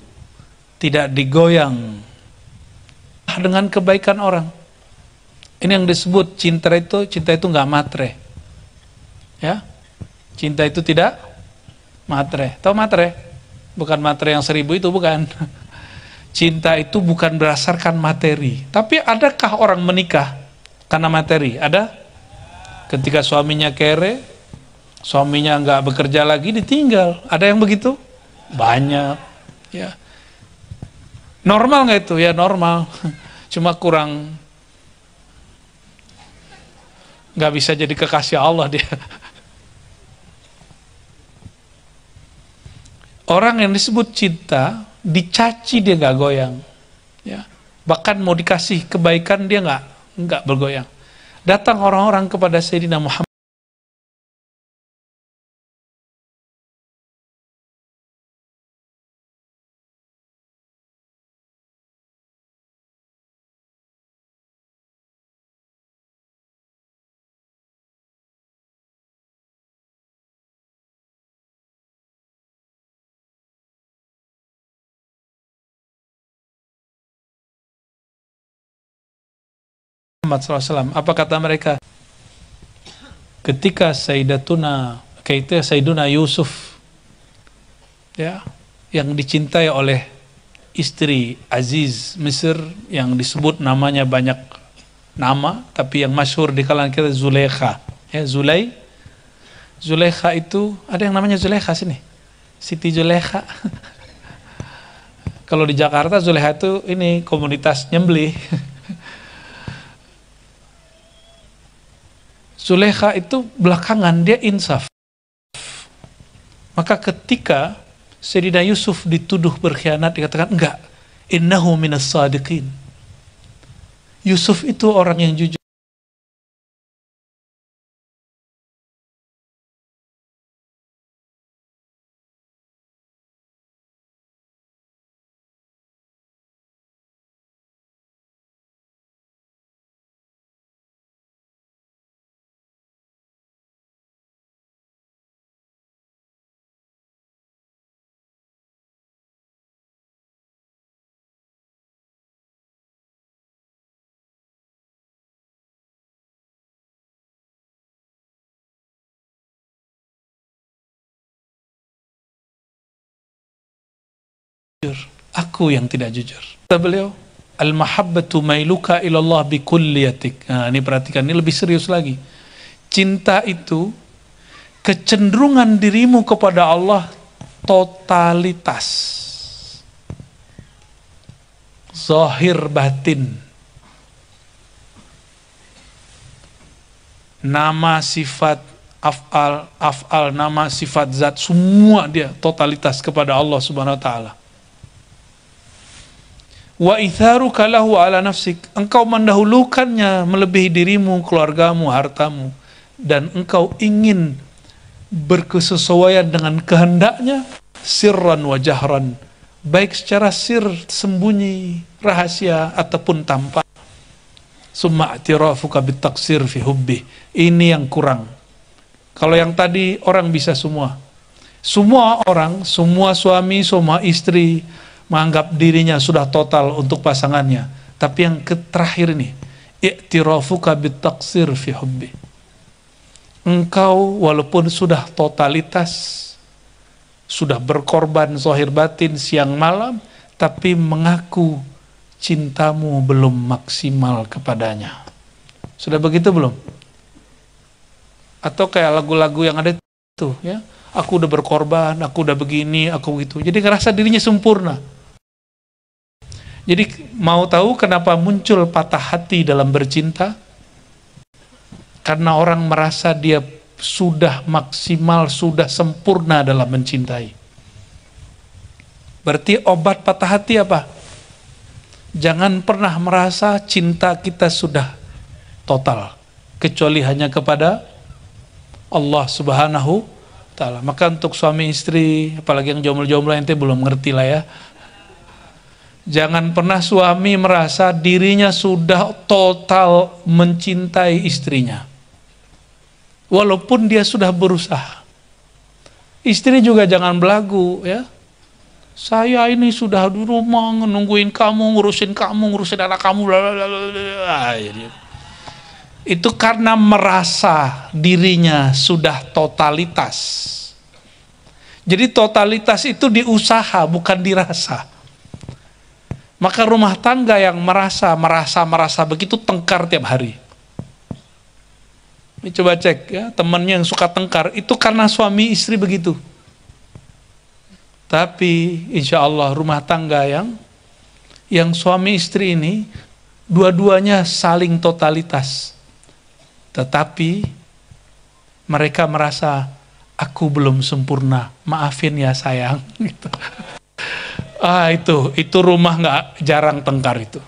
tidak digoyang dengan kebaikan orang. Ini yang disebut cinta itu nggak matre. Ya, cinta itu tidak matre. Tahu matre? Bukan matre yang 1000 itu, bukan. Cinta itu bukan berdasarkan materi. Tapi adakah orang menikah karena materi? Ada. Ketika suaminya kere, suaminya nggak bekerja lagi, ditinggal. Ada yang begitu? Banyak. Ya. Normal nggak itu? Ya normal. Cuma kurang, nggak bisa jadi kekasih Allah dia. Orang yang disebut cinta, dicaci dia nggak goyang, ya. Bahkan mau dikasih kebaikan dia nggak bergoyang. Datang orang-orang kepada Sayyidina Muhammad SAW. Apa kata mereka? Ketika Sayyiduna Yusuf, ya, yang dicintai oleh istri Aziz Mesir, yang disebut namanya banyak nama, tapi yang masyhur di kalangan kita Zulaikha. Ya, Zulaikha itu, ada yang namanya Zulaikha sini, Siti Zulaikha. Kalau di Jakarta Zulaikha itu ini komunitas nyembelih. Zulaikha itu belakangan dia insaf. Maka ketika Sayyidina Yusuf dituduh berkhianat, dikatakan enggak, innahu minas sadiqin. Yusuf itu orang yang jujur. Aku yang tidak jujur. Kata beliau, al-mahabbatu mailuka ilallah bikulliyatik. Nah, ini perhatikan, ini lebih serius lagi. Cinta itu kecenderungan dirimu kepada Allah totalitas. Zahir batin. Nama, sifat, af'al, nama, sifat, zat, semua dia totalitas kepada Allah Subhanahu wa taala. Wa itharuka lahu ala nafsik, engkau mendahulukannya melebihi dirimu, keluargamu, hartamu, dan engkau ingin berkesesuaian dengan kehendaknya, sirran wa jahran, baik secara sir, sembunyi, rahasia, ataupun tampak. Summa i'tirafuka bitaksir fi hubbi, ini yang kurang. Kalau yang tadi orang bisa semua orang, semua suami, semua istri menganggap dirinya sudah total untuk pasangannya. Tapi yang terakhir ini, i'tirafuka bitaksir fi hubbi, engkau walaupun sudah totalitas, sudah berkorban zahir batin siang malam, tapi mengaku cintamu belum maksimal kepadanya. Sudah begitu belum? Atau kayak lagu-lagu yang ada itu, ya, aku udah berkorban, aku udah begini, aku gitu, jadi ngerasa dirinya sempurna. Jadi mau tahu kenapa muncul patah hati dalam bercinta? Karena orang merasa dia sudah maksimal, sudah sempurna dalam mencintai. Berarti obat patah hati apa? Jangan pernah merasa cinta kita sudah total, kecuali hanya kepada Allah Subhanahu wa ta'ala. Maka untuk suami istri, apalagi yang jomblo-jomblo, ente belum ngerti lah ya. Jangan pernah suami merasa dirinya sudah total mencintai istrinya, walaupun dia sudah berusaha. Istri juga jangan belagu, ya. Saya ini sudah di rumah nungguin kamu, ngurusin anak kamu, blablabla. itu karena merasa dirinya sudah totalitas. Jadi totalitas itu diusaha, bukan dirasa. Maka rumah tangga yang merasa begitu tengkar tiap hari. Ini coba cek ya, temannya yang suka tengkar itu karena suami istri begitu. Tapi insya Allah rumah tangga yang suami istri ini dua-duanya saling totalitas. Tetapi mereka merasa aku belum sempurna, maafin ya sayang. Gitu. Itu rumah nggak jarang tengkar itu.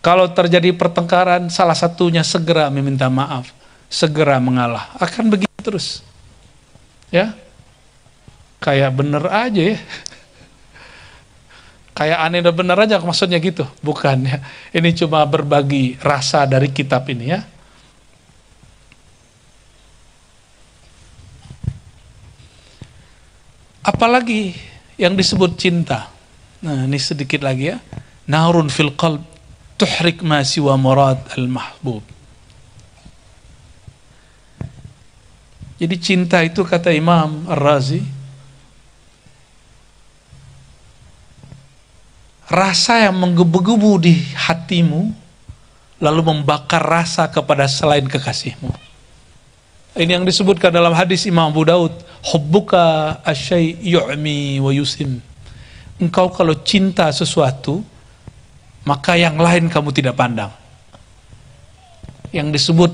Kalau terjadi pertengkaran, salah satunya segera meminta maaf, segera mengalah. Akan begitu terus, ya. Kayak bener aja ya. Kayak aneh dan bener aja maksudnya gitu, bukan ya. Ini cuma berbagi rasa dari kitab ini ya. Apalagi yang disebut cinta. Nah, ini sedikit lagi ya. Narun fil qalb tuhrik ma siwa murad al-mahbub. Jadi cinta itu kata Imam Ar-Razi, rasa yang menggebu-gebu di hatimu lalu membakar rasa kepada selain kekasihmu. Ini yang disebutkan dalam hadis Imam Abu Daud, hubbuka asyai yu'mi wa yusim. Engkau kalau cinta sesuatu, maka yang lain kamu tidak pandang. Yang disebut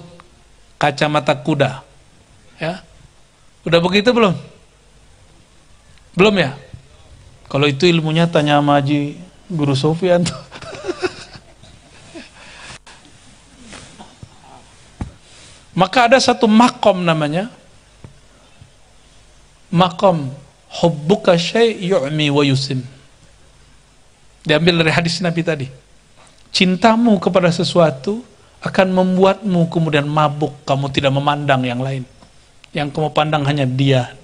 kacamata kuda. Ya. Udah begitu belum? Belum ya? Kalau itu ilmunya tanya sama Haji Guru Sofyan tuh. Maka ada satu makom namanya makom hubbuka syai' yu'mi wa yusim. Diambil dari hadis Nabi tadi. Cintamu kepada sesuatu akan membuatmu kemudian mabuk, kamu tidak memandang yang lain. Yang kamu pandang hanya dia.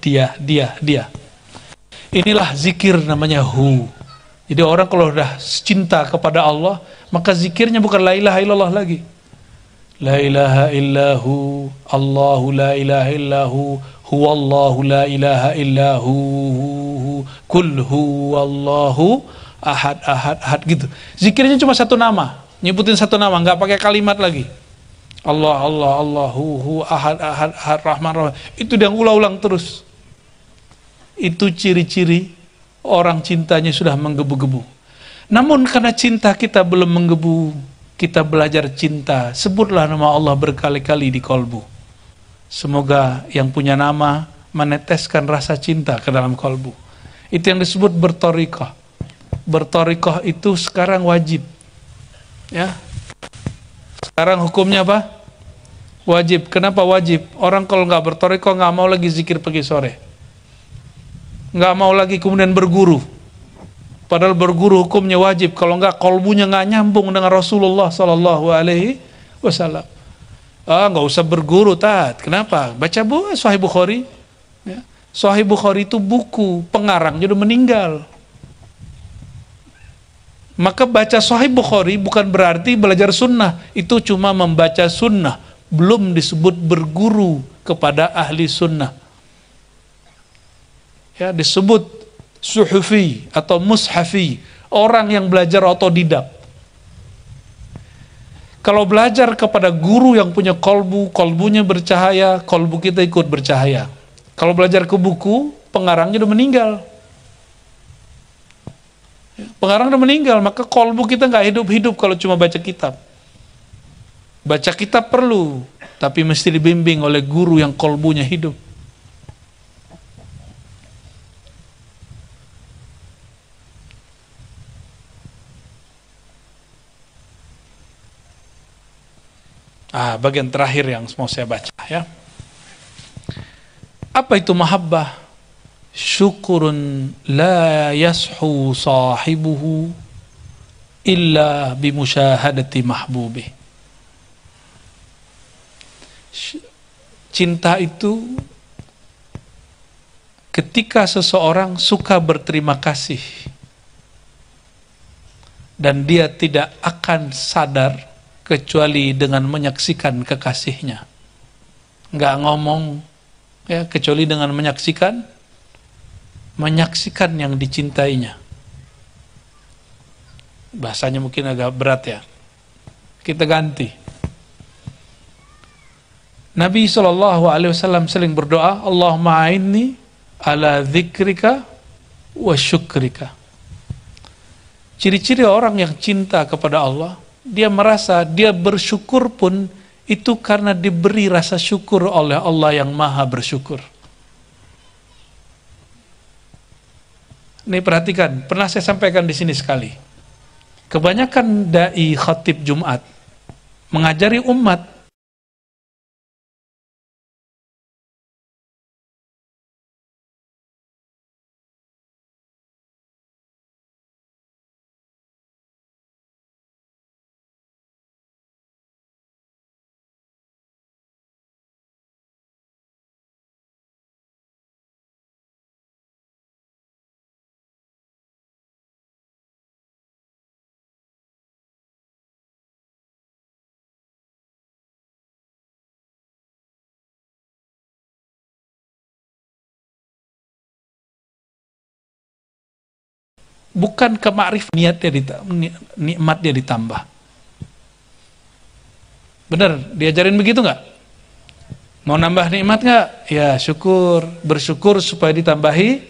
Inilah zikir namanya hu. Jadi orang kalau sudah cinta kepada Allah, maka zikirnya bukan la ilaha illallah lagi. La ilaha illahu, Allahu la ilaha illahu, huwallahu la ilaha illahu, kul huwallahu ahad gitu. Zikirnya cuma satu nama, nyebutin satu nama, nggak pakai kalimat lagi. Allah, Allahu ahad, rahman, rahim. Itu yang ulang-ulang terus. Itu ciri-ciri orang cintanya sudah menggebu-gebu. Namun karena cinta kita belum menggebu, kita belajar cinta, sebutlah nama Allah berkali-kali di kolbu. Semoga yang punya nama meneteskan rasa cinta ke dalam kolbu. Itu yang disebut bertorikoh. Bertorikoh itu sekarang wajib. Ya. Sekarang hukumnya apa? Wajib. Kenapa wajib? Orang kalau nggak bertorikoh nggak mau lagi zikir pagi sore. Nggak mau lagi kemudian berguru. Padahal berguru hukumnya wajib. Kalau enggak, kolbunya nggak nyambung dengan Rasulullah Sallallahu Alaihi Wasallam. Nggak usah berguru, tat. Kenapa? Baca buku Sahih Bukhari. Ya. Sahih Bukhari itu buku, pengarangnya udah meninggal. Maka baca Sahih Bukhari bukan berarti belajar sunnah. Itu cuma membaca sunnah. Belum disebut berguru kepada ahli sunnah. Ya, disebut suhufi atau mushafi, orang yang belajar otodidak. Kalau belajar kepada guru yang punya kolbu, kolbunya bercahaya, kolbu kita ikut bercahaya. Kalau belajar ke buku, pengarangnya udah meninggal. Pengarang udah meninggal, maka kolbu kita nggak hidup-hidup kalau cuma baca kitab. Baca kitab perlu, tapi mesti dibimbing oleh guru yang kolbunya hidup. Bagian terakhir yang mau saya baca ya. Apa itu mahabbah? Syukurun la yashu sahibuhu illa bimusyahadati mahbubih. Cinta itu ketika seseorang suka berterima kasih dan dia tidak akan sadar kecuali dengan menyaksikan kekasihnya. Nggak ngomong ya, kecuali dengan menyaksikan yang dicintainya. Bahasanya mungkin agak berat ya, kita ganti. Nabi SAW sering berdoa, Allahumma a'inni ala dzikrika wa syukrika. Ciri-ciri orang yang cinta kepada Allah, dia merasa dia bersyukur pun itu karena diberi rasa syukur oleh Allah yang maha bersyukur. Ini perhatikan, pernah saya sampaikan di sini sekali. Kebanyakan dai khatib Jumat mengajari umat bukan ke ma'rif, nikmat dia ditambah. Benar, diajarin begitu nggak? Mau nambah nikmat nggak? Ya syukur, bersyukur supaya ditambahi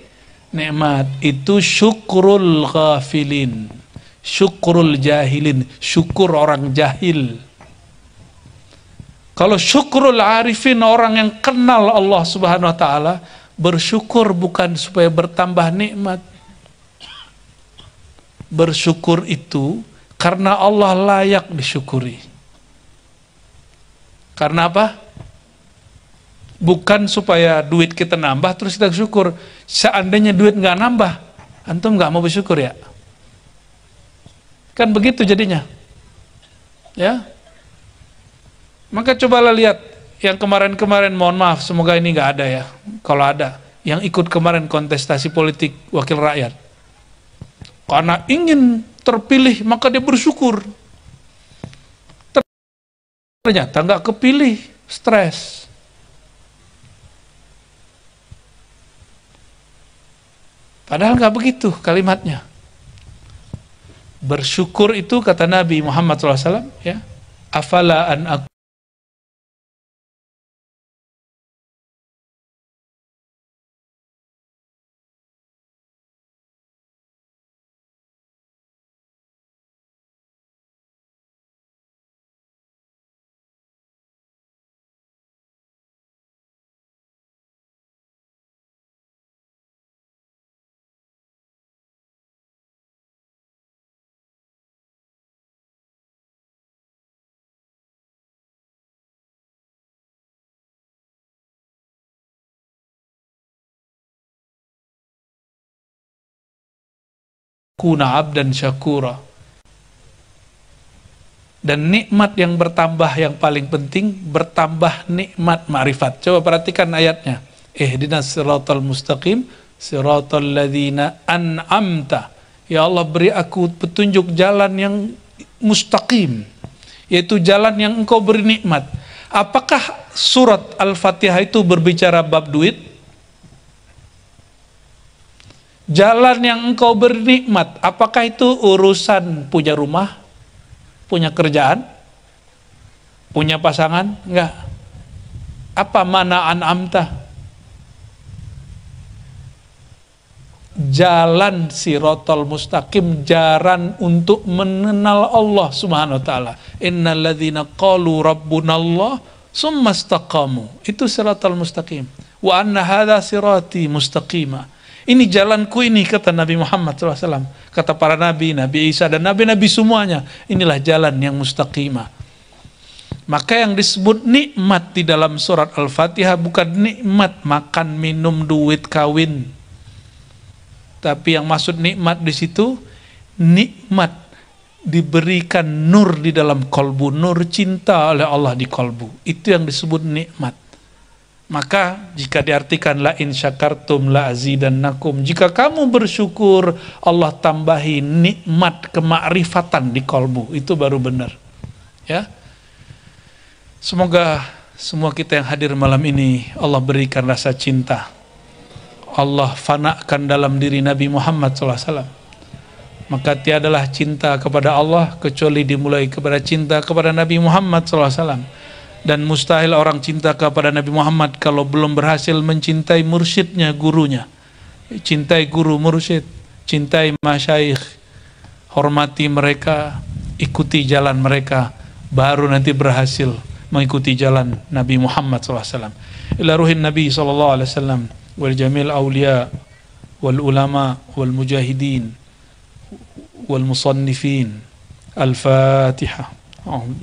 nikmat. Itu syukrul ghafilin, syukrul jahilin, syukur orang jahil. Kalau syukrul arifin, orang yang kenal Allah Subhanahu wa ta'ala, bersyukur bukan supaya bertambah nikmat. Bersyukur itu karena Allah layak disyukuri. Karena apa? Bukan supaya duit kita nambah terus kita syukur. Seandainya duit nggak nambah, antum nggak mau bersyukur ya? Kan begitu jadinya. Ya. Maka cobalah lihat yang kemarin-kemarin, mohon maaf, semoga ini nggak ada ya. Kalau ada, yang ikut kemarin kontestasi politik wakil rakyat. Karena ingin terpilih maka dia bersyukur. Ternyata nggak kepilih, stres. Padahal nggak begitu kalimatnya. Bersyukur itu kata Nabi Muhammad SAW, ya, afala an aku kuna abdan syakura. Dan nikmat yang bertambah yang paling penting, bertambah nikmat ma'rifat. Coba perhatikan ayatnya. Ihdinas siratal mustaqim, siratal ladzina an'amta. Ya Allah, beri aku petunjuk jalan yang mustaqim, yaitu jalan yang engkau beri nikmat. Apakah surat Al-Fatihah itu berbicara bab duit? Jalan yang engkau bernikmat, apakah itu urusan punya rumah, punya kerjaan, punya pasangan? Enggak. Apa mana an'amta? Jalan siratal mustaqim, jalan untuk mengenal Allah Subhanahu wa ta'ala. Innal ladzina qalu rabbunallah summa istaqamu. Itu siratal mustaqim. Wa anna hadza sirati mustaqima. Ini jalanku ini, kata Nabi Muhammad SAW. Kata para nabi, Nabi Isa dan nabi-nabi semuanya, inilah jalan yang mustaqimah. Maka yang disebut nikmat di dalam surat Al-Fatihah bukan nikmat makan, minum, duit, kawin. Tapi yang maksud nikmat di situ, nikmat diberikan nur di dalam kolbu, nur cinta oleh Allah di kolbu. Itu yang disebut nikmat. Maka jika diartikan la in syakartum la azidannakum, jika kamu bersyukur Allah tambahi nikmat kemakrifatan di kolbu, itu baru benar. Ya, semoga semua kita yang hadir malam ini Allah berikan rasa cinta, Allah fanakan dalam diri Nabi Muhammad SAW. Maka tiadalah cinta kepada Allah kecuali dimulai kepada cinta kepada Nabi Muhammad SAW. Dan mustahil orang cinta kepada Nabi Muhammad kalau belum berhasil mencintai mursyidnya, gurunya. Cintai guru mursyid, cintai masyayikh, hormati mereka, ikuti jalan mereka, baru nanti berhasil mengikuti jalan Nabi Muhammad SAW. Ila ruhin Nabi SAW wal jamil awliya wal ulama wal mujahidin wal musannifin. Al-Fatihah.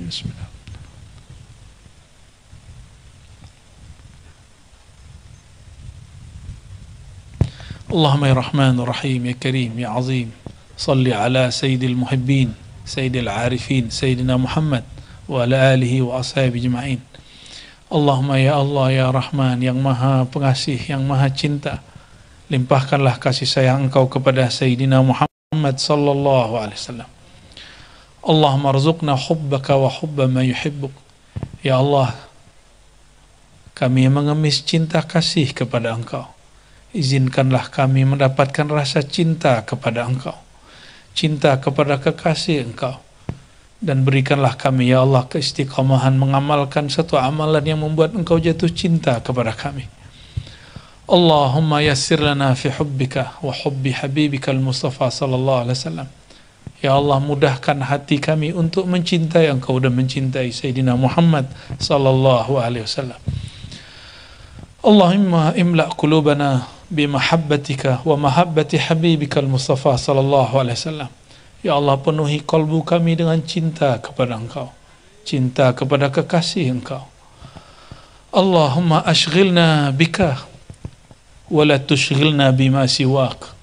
Bismillah. Allahumma ya Rahman Rahim ya Karim ya Azim, salli ala sayyidil muhibbin sayyidil arifin sayyidina Muhammad wa ala alihi wa ashabi jema'in. Allahumma ya Allah ya Rahman, yang maha pengasih, yang maha cinta, limpahkanlah kasih sayang Engkau kepada Sayyidina Muhammad sallallahu alaihi wasallam. Allahumma arzuqna hubbaka wa hubba ma yuhibbuk. Ya Allah, kami mengemis cinta kasih kepada Engkau. Izinkanlah kami mendapatkan rasa cinta kepada Engkau, cinta kepada kekasih Engkau. Dan berikanlah kami ya Allah keistiqomahan mengamalkan satu amalan yang membuat Engkau jatuh cinta kepada kami. Allahumma yassir lana fi hubbika wa hubbi habibika al-Mustafa sallallahu alaihi wasallam. Ya Allah, mudahkan hati kami untuk mencintai Engkau dan mencintai Sayyidina Muhammad sallallahu alaihi wasallam. Allahumma imla' qulubana bimahabbatika wa mahabbati habibika al-Mustafa sallallahu alaihi wasallam. Ya Allah, penuhi kalbu kami dengan cinta kepada Engkau, cinta kepada kekasih Engkau. Allahumma ashghilna bika wa la tushghilna bima siwak.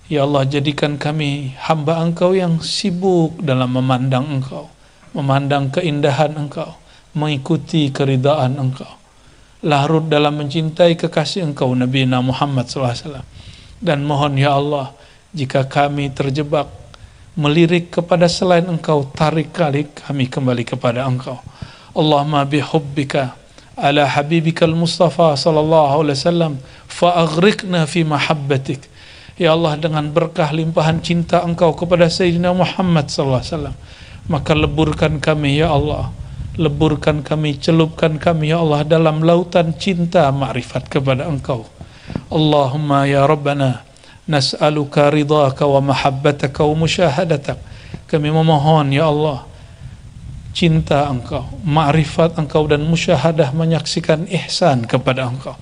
Ya Allah, jadikan kami hamba Engkau yang sibuk dalam memandang Engkau, memandang keindahan Engkau, mengikuti keridaan Engkau, larut dalam mencintai kekasih Engkau Nabi Muhammad SAW. Dan mohon ya Allah, jika kami terjebak melirik kepada selain Engkau, tarik kami kembali kepada Engkau. Allahumma bihubbika ala habibika al-Mustafa sallallahu alaihi wasallam fa'aghriqna fi mahabbatik. Ya Allah, dengan berkah limpahan cinta Engkau kepada Sayyidina Muhammad sallallahu alaihi wasallam, maka leburkan kami ya Allah, leburkan kami, celupkan kami ya Allah dalam lautan cinta ma'rifat kepada Engkau. Allahumma ya Rabbana nas'aluka ridhaka wa mahabbataka wa musyahadatak. Kami memohon ya Allah cinta Engkau, ma'rifat Engkau dan musyahadah, menyaksikan ihsan kepada Engkau.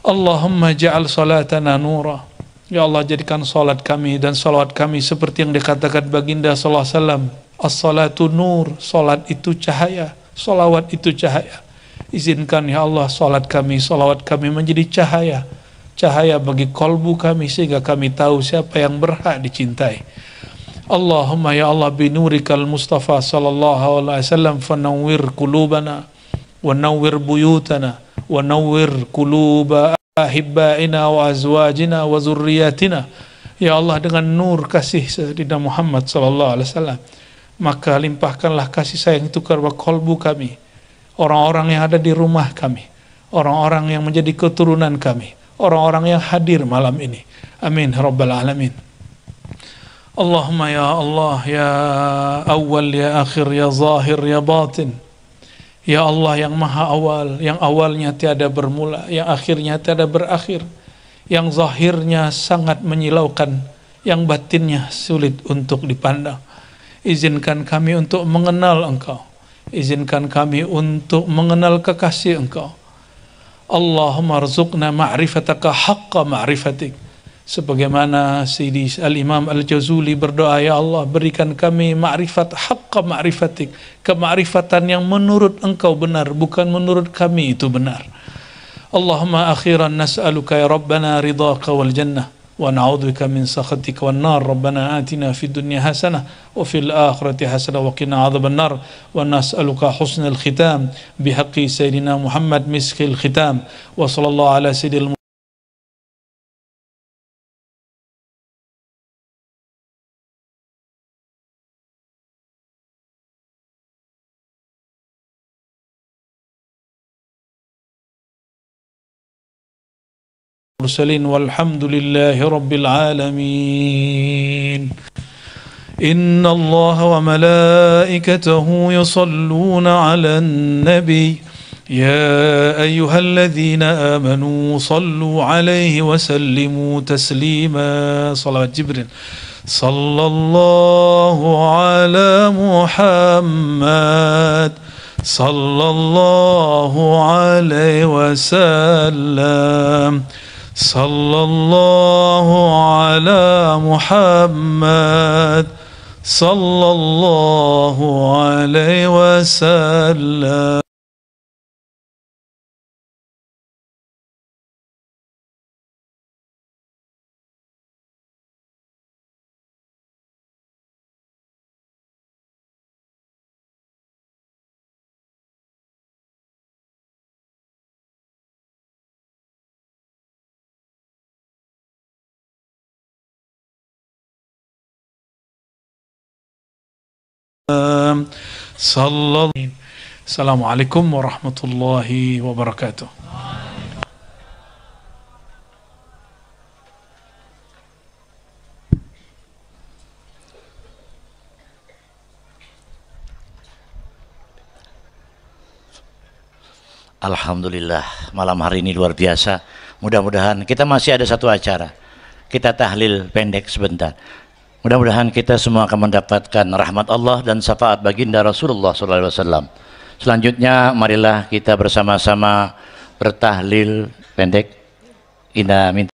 Allahumma ja'al salatana nura. Ya Allah, jadikan salat kami dan salawat kami seperti yang dikatakan baginda sallallahu alaihi wasallam, as-salatu nur, salat itu cahaya, salawat itu cahaya. Izinkan ya Allah salat kami, salawat kami menjadi cahaya, cahaya bagi kalbu kami, sehingga kami tahu siapa yang berhak dicintai. Allahumma ya Allah binurikal Mustafa sallallahu alaihi wasallam fanawwir qulubana wa nawwir buyutana wa nawwir quluba ahibbaina wa azwajina wa zurriyatina. Ya Allah, dengan nur kasih Sayyidina Muhammad sallallahu alaihi wasallam, maka limpahkanlah kasih sayang itu kepada kalbu kami, orang-orang yang ada di rumah kami, orang-orang yang menjadi keturunan kami, orang-orang yang hadir malam ini. Amin rabbal alamin. Allahumma ya Allah ya awal ya akhir ya zahir ya batin. Ya Allah, yang maha awal, yang awalnya tiada bermula, yang akhirnya tiada berakhir, yang zahirnya sangat menyilaukan, yang batinnya sulit untuk dipandang. Izinkan kami untuk mengenal Engkau, izinkan kami untuk mengenal kekasih Engkau. Allahumma arzuqna ma'rifataka haqqa ma'rifatik. Sebagaimana Sayyidi Al-Imam Al-Jazuli berdoa, ya Allah, berikan kami ma'rifat haqqa ma'rifatik, kemakrifatan yang menurut Engkau benar, bukan menurut kami itu benar. Allahumma akhiran nas'aluka ya Rabbana ridhaka wal jannah wa na'udzubika min sakhatika wan nar. Rabbana atina fid dunya hasanah wa fil akhirati hasanah wa qina adzaban nar. Wa nas'aluka husnal khitam bihaqqi sayyidina Muhammad miskil khitam. Wa sallallahu ala sayyidil المرسلين والحمد لله رب العالمين. إن الله وملائكته يصلون على النبي يا أيها الذين آمنوا صلوا عليه وسلموا تسليما. صلوات جبريل. صلى الله على محمد صلى الله عليه وسلم. صلى الله على محمد صلى الله عليه وسلم. Assalamualaikum warahmatullahi wabarakatuh. Alhamdulillah, malam hari ini luar biasa. Mudah-mudahan kita masih ada satu acara. Kita tahlil pendek sebentar. Mudah-mudahan kita semua akan mendapatkan rahmat Allah dan syafaat baginda Rasulullah SAW. Selanjutnya marilah kita bersama-sama bertahlil pendek. Kita minta